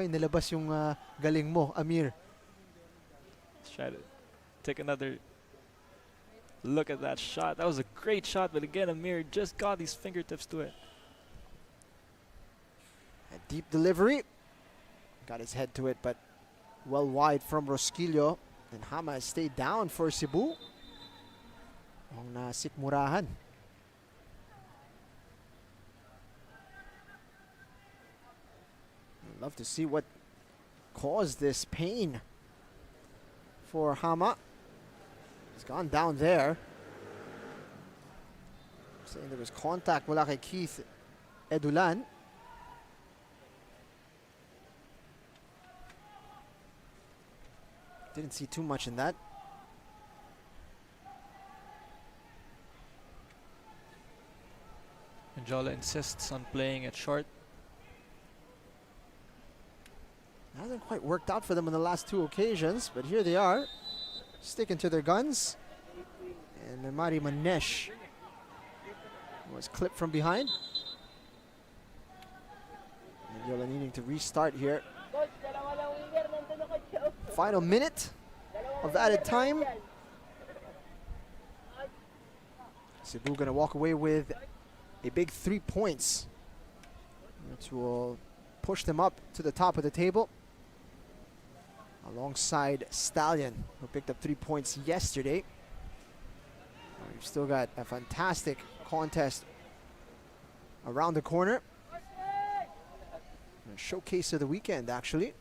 inilabas yung galing mo, Amir. Let's try to take another look at that shot. That was a great shot, but again, Amir just got these fingertips to it. A deep delivery. Got his head to it, but well wide from Rosquillo. And Hama stayed down for Cebu. Ang nasikmurahan. I'd love to see what caused this pain for Hama. He's gone down there. Saying there was contact mula kay Keith Edulan. Didn't see too much in that. Mendiola insists on playing it short. Hasn't quite worked out for them on the last 2 occasions, but here they are, sticking to their guns. And Mari Manesh was clipped from behind. Mendiola needing to restart here. Final minute of added time. Cebu gonna walk away with a big 3 points, which will push them up to the top of the table, alongside Stallion, who picked up 3 points yesterday. We've still got a fantastic contest around the corner. A showcase of the weekend, actually.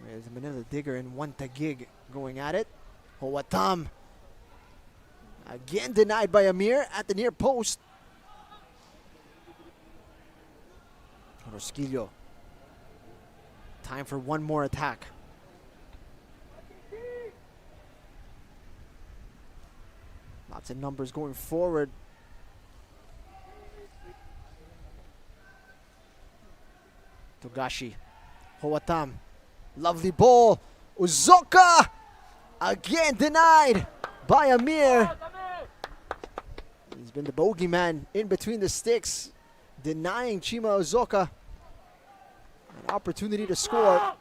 There's Manila Digger and one Tagig going at it. Hoatam. Again denied by Amir at the near post. Rosquillo. Time for one more attack. Lots of numbers going forward. Togashi. Hoatam. Lovely ball. Uzoka! Again denied by Amir. He's been the bogeyman in between the sticks, denying Chima Uzoka an opportunity to score.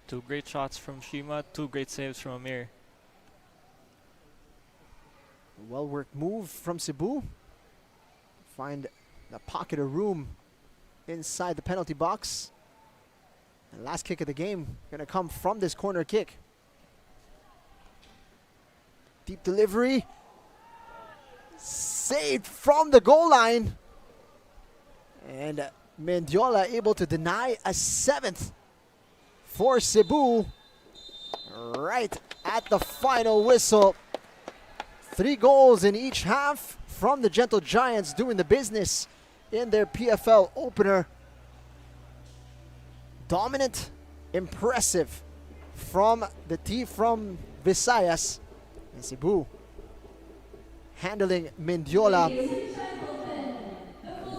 2 great shots from Shima, 2 great saves from Amir. A well-worked move from Cebu. Find the pocket of room inside the penalty box. And last kick of the game gonna come from this corner kick. Deep delivery. Saved from the goal line. And Mendiola able to deny a 7th for Cebu right at the final whistle. 3 goals in each half from the Gentle Giants, doing the business in their PFL opener. Dominant, impressive from the team from Visayas. And Cebu handling Mendiola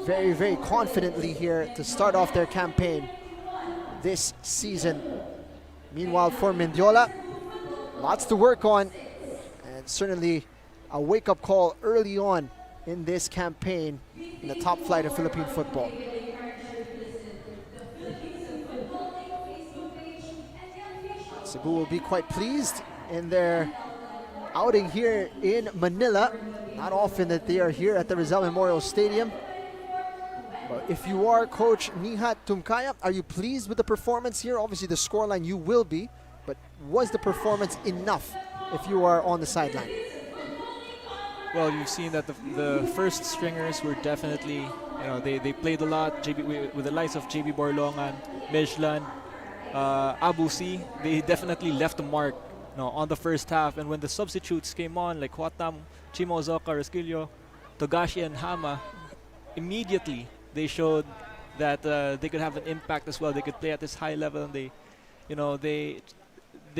very, very confidently here to start off their campaign this season. Meanwhile, for Mendiola, lots to work on, and certainly a wake-up call early on in this campaign in the top flight of Philippine football. Cebu will be quite pleased in their outing here in Manila. Not often that they are here at the Rizal Memorial Stadium. But if you are Coach Nihat Tumkaya, are you pleased with the performance here? Obviously the scoreline you will be, but was the performance enough if you are on the sideline? Well, you've seen that the first stringers were definitely, they played a lot with the likes of JB Borlongan, Mejlan, Abu C. They definitely left a mark on the first half. And when the substitutes came on, like Huatam, Chimozoka, Resquillo, Togashi, and Hama, immediately they showed that they could have an impact as well. They could play at this high level, and they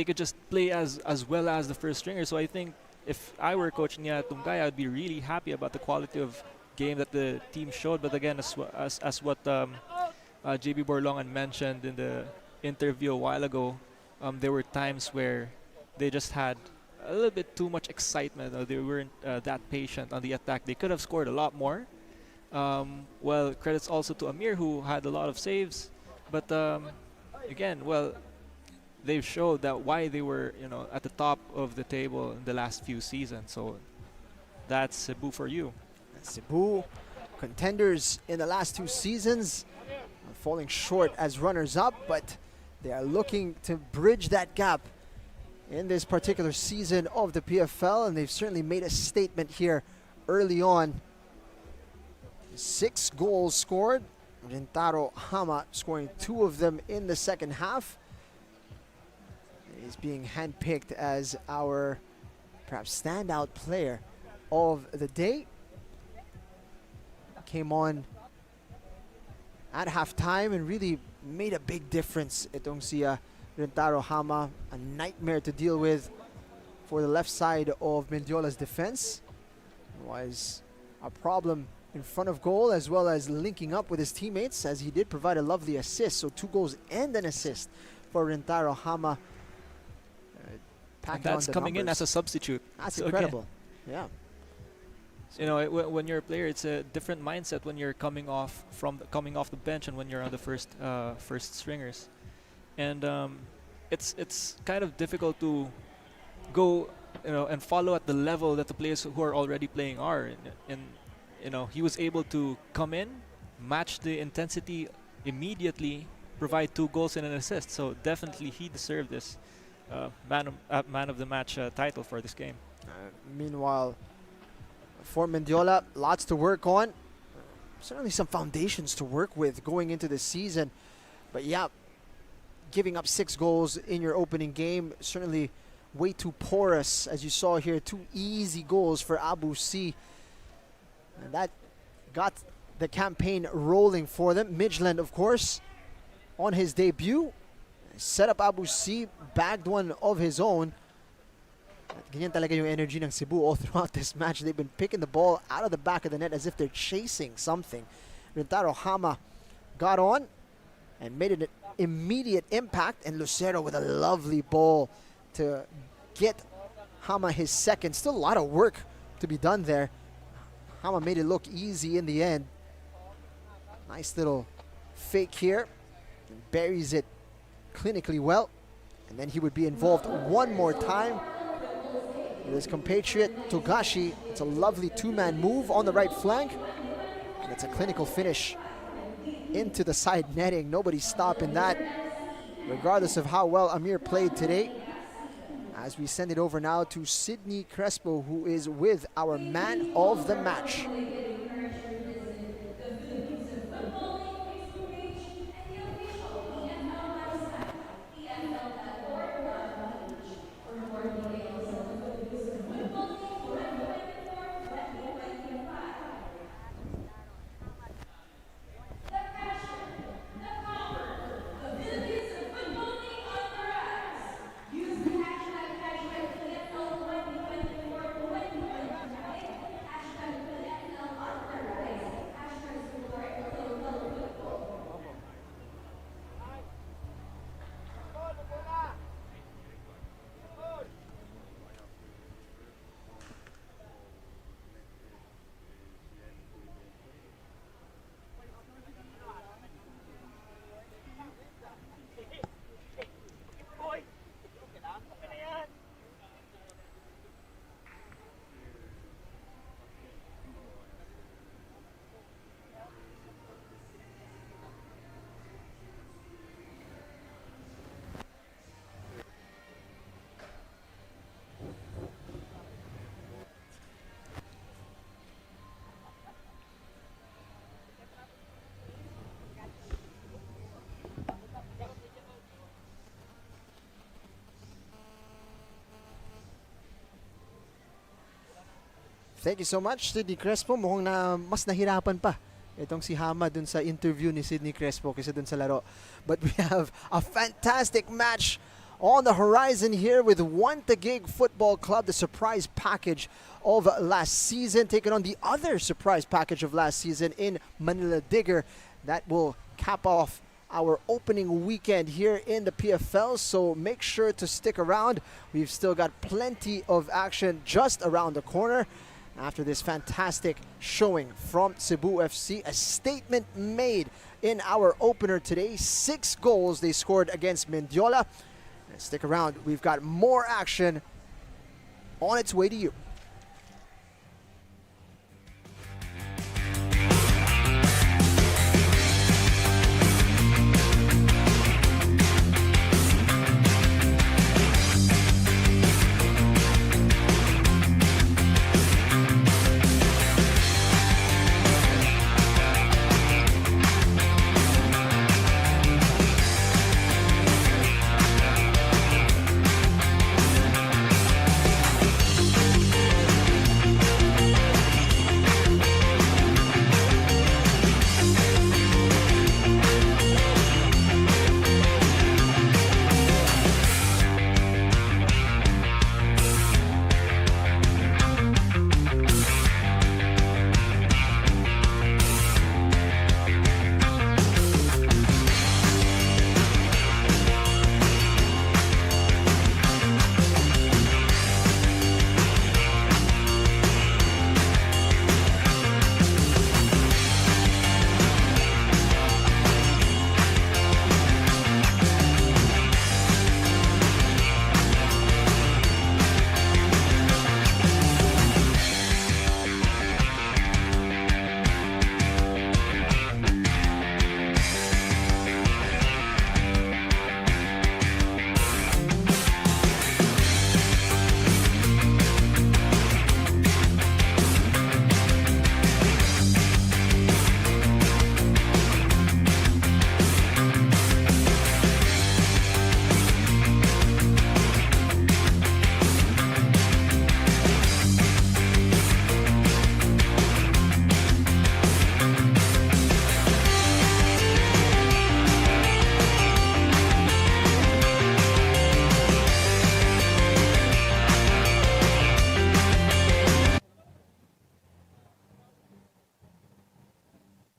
could just play as well as the first stringer. So I think if I were Coach Nia Tungkay, I'd be really happy about the quality of game that the team showed. But again, as what JB Borlongan mentioned in the interview a while ago, there were times where they just had a little bit too much excitement. They weren't that patient on the attack. They could have scored a lot more. Well, credits also to Amir, who had a lot of saves. But again, well, they've showed that why they were, at the top of the table in the last few seasons. So that's Cebu for you. Cebu, contenders in the last 2 seasons, falling short as runners-up, but they are looking to bridge that gap in this particular season of the PFL, and they've certainly made a statement here early on. 6 goals scored. Rintaro Hama scoring 2 of them in the second half. He's being handpicked as our perhaps standout player of the day. Came on at halftime and really made a big difference. Itong si Rintaro Hama, a nightmare to deal with for the left side of Mendiola's defense. Was a problem in front of goal, as well as linking up with his teammates, as he did provide a lovely assist. So 2 goals and an assist for Rintaro Hama. And that's coming in as a substitute. That's incredible. Yeah. When you're a player, it's a different mindset when you're coming off the bench and when you're on the first stringers. And it's kind of difficult to go and follow at the level that the players who are already playing are. And he was able to come in, match the intensity immediately, provide 2 goals and an assist. So definitely he deserved this man of the match title for this game. Meanwhile, for Mendiola, lots to work on. Certainly some foundations to work with going into the season. But yeah, giving up 6 goals in your opening game, certainly way too porous, as you saw here. 2 easy goals for Abu C. And that got the campaign rolling for them. Midland, of course, on his debut, set up Abu C, bagged one of his own. At ganyan talaga yung energy ng Cebu all throughout this match. They've been picking the ball out of the back of the net as if they're chasing something. Rintaro Hama got on and made an immediate impact, and Lucero with a lovely ball to get Hama his second. Still a lot of work to be done there. Hama made it look easy in the end. Nice little fake here. And buries it clinically well. And then he would be involved one more time with his compatriot Togashi. It's a lovely 2-man move on the right flank. And it's a clinical finish into the side netting. Nobody's stopping that, regardless of how well Amir played today. As we send it over now to Sydney Crespo, who is with our man of the match. Thank you so much, Sydney Crespo. Mukhang na mas nahirapan pa itong si Hama dun sa interview ni Sydney Crespo kaysa dun sa laro. But we have a fantastic match on the horizon here with One Taguig Football Club, the surprise package of last season, taking on the other surprise package of last season in Manila Digger. That will cap off our opening weekend here in the PFL, so make sure to stick around. We've still got plenty of action just around the corner. After this fantastic showing from Cebu FC, a statement made in our opener today. 6 goals they scored against Mendiola. Stick around, we've got more action on its way to you.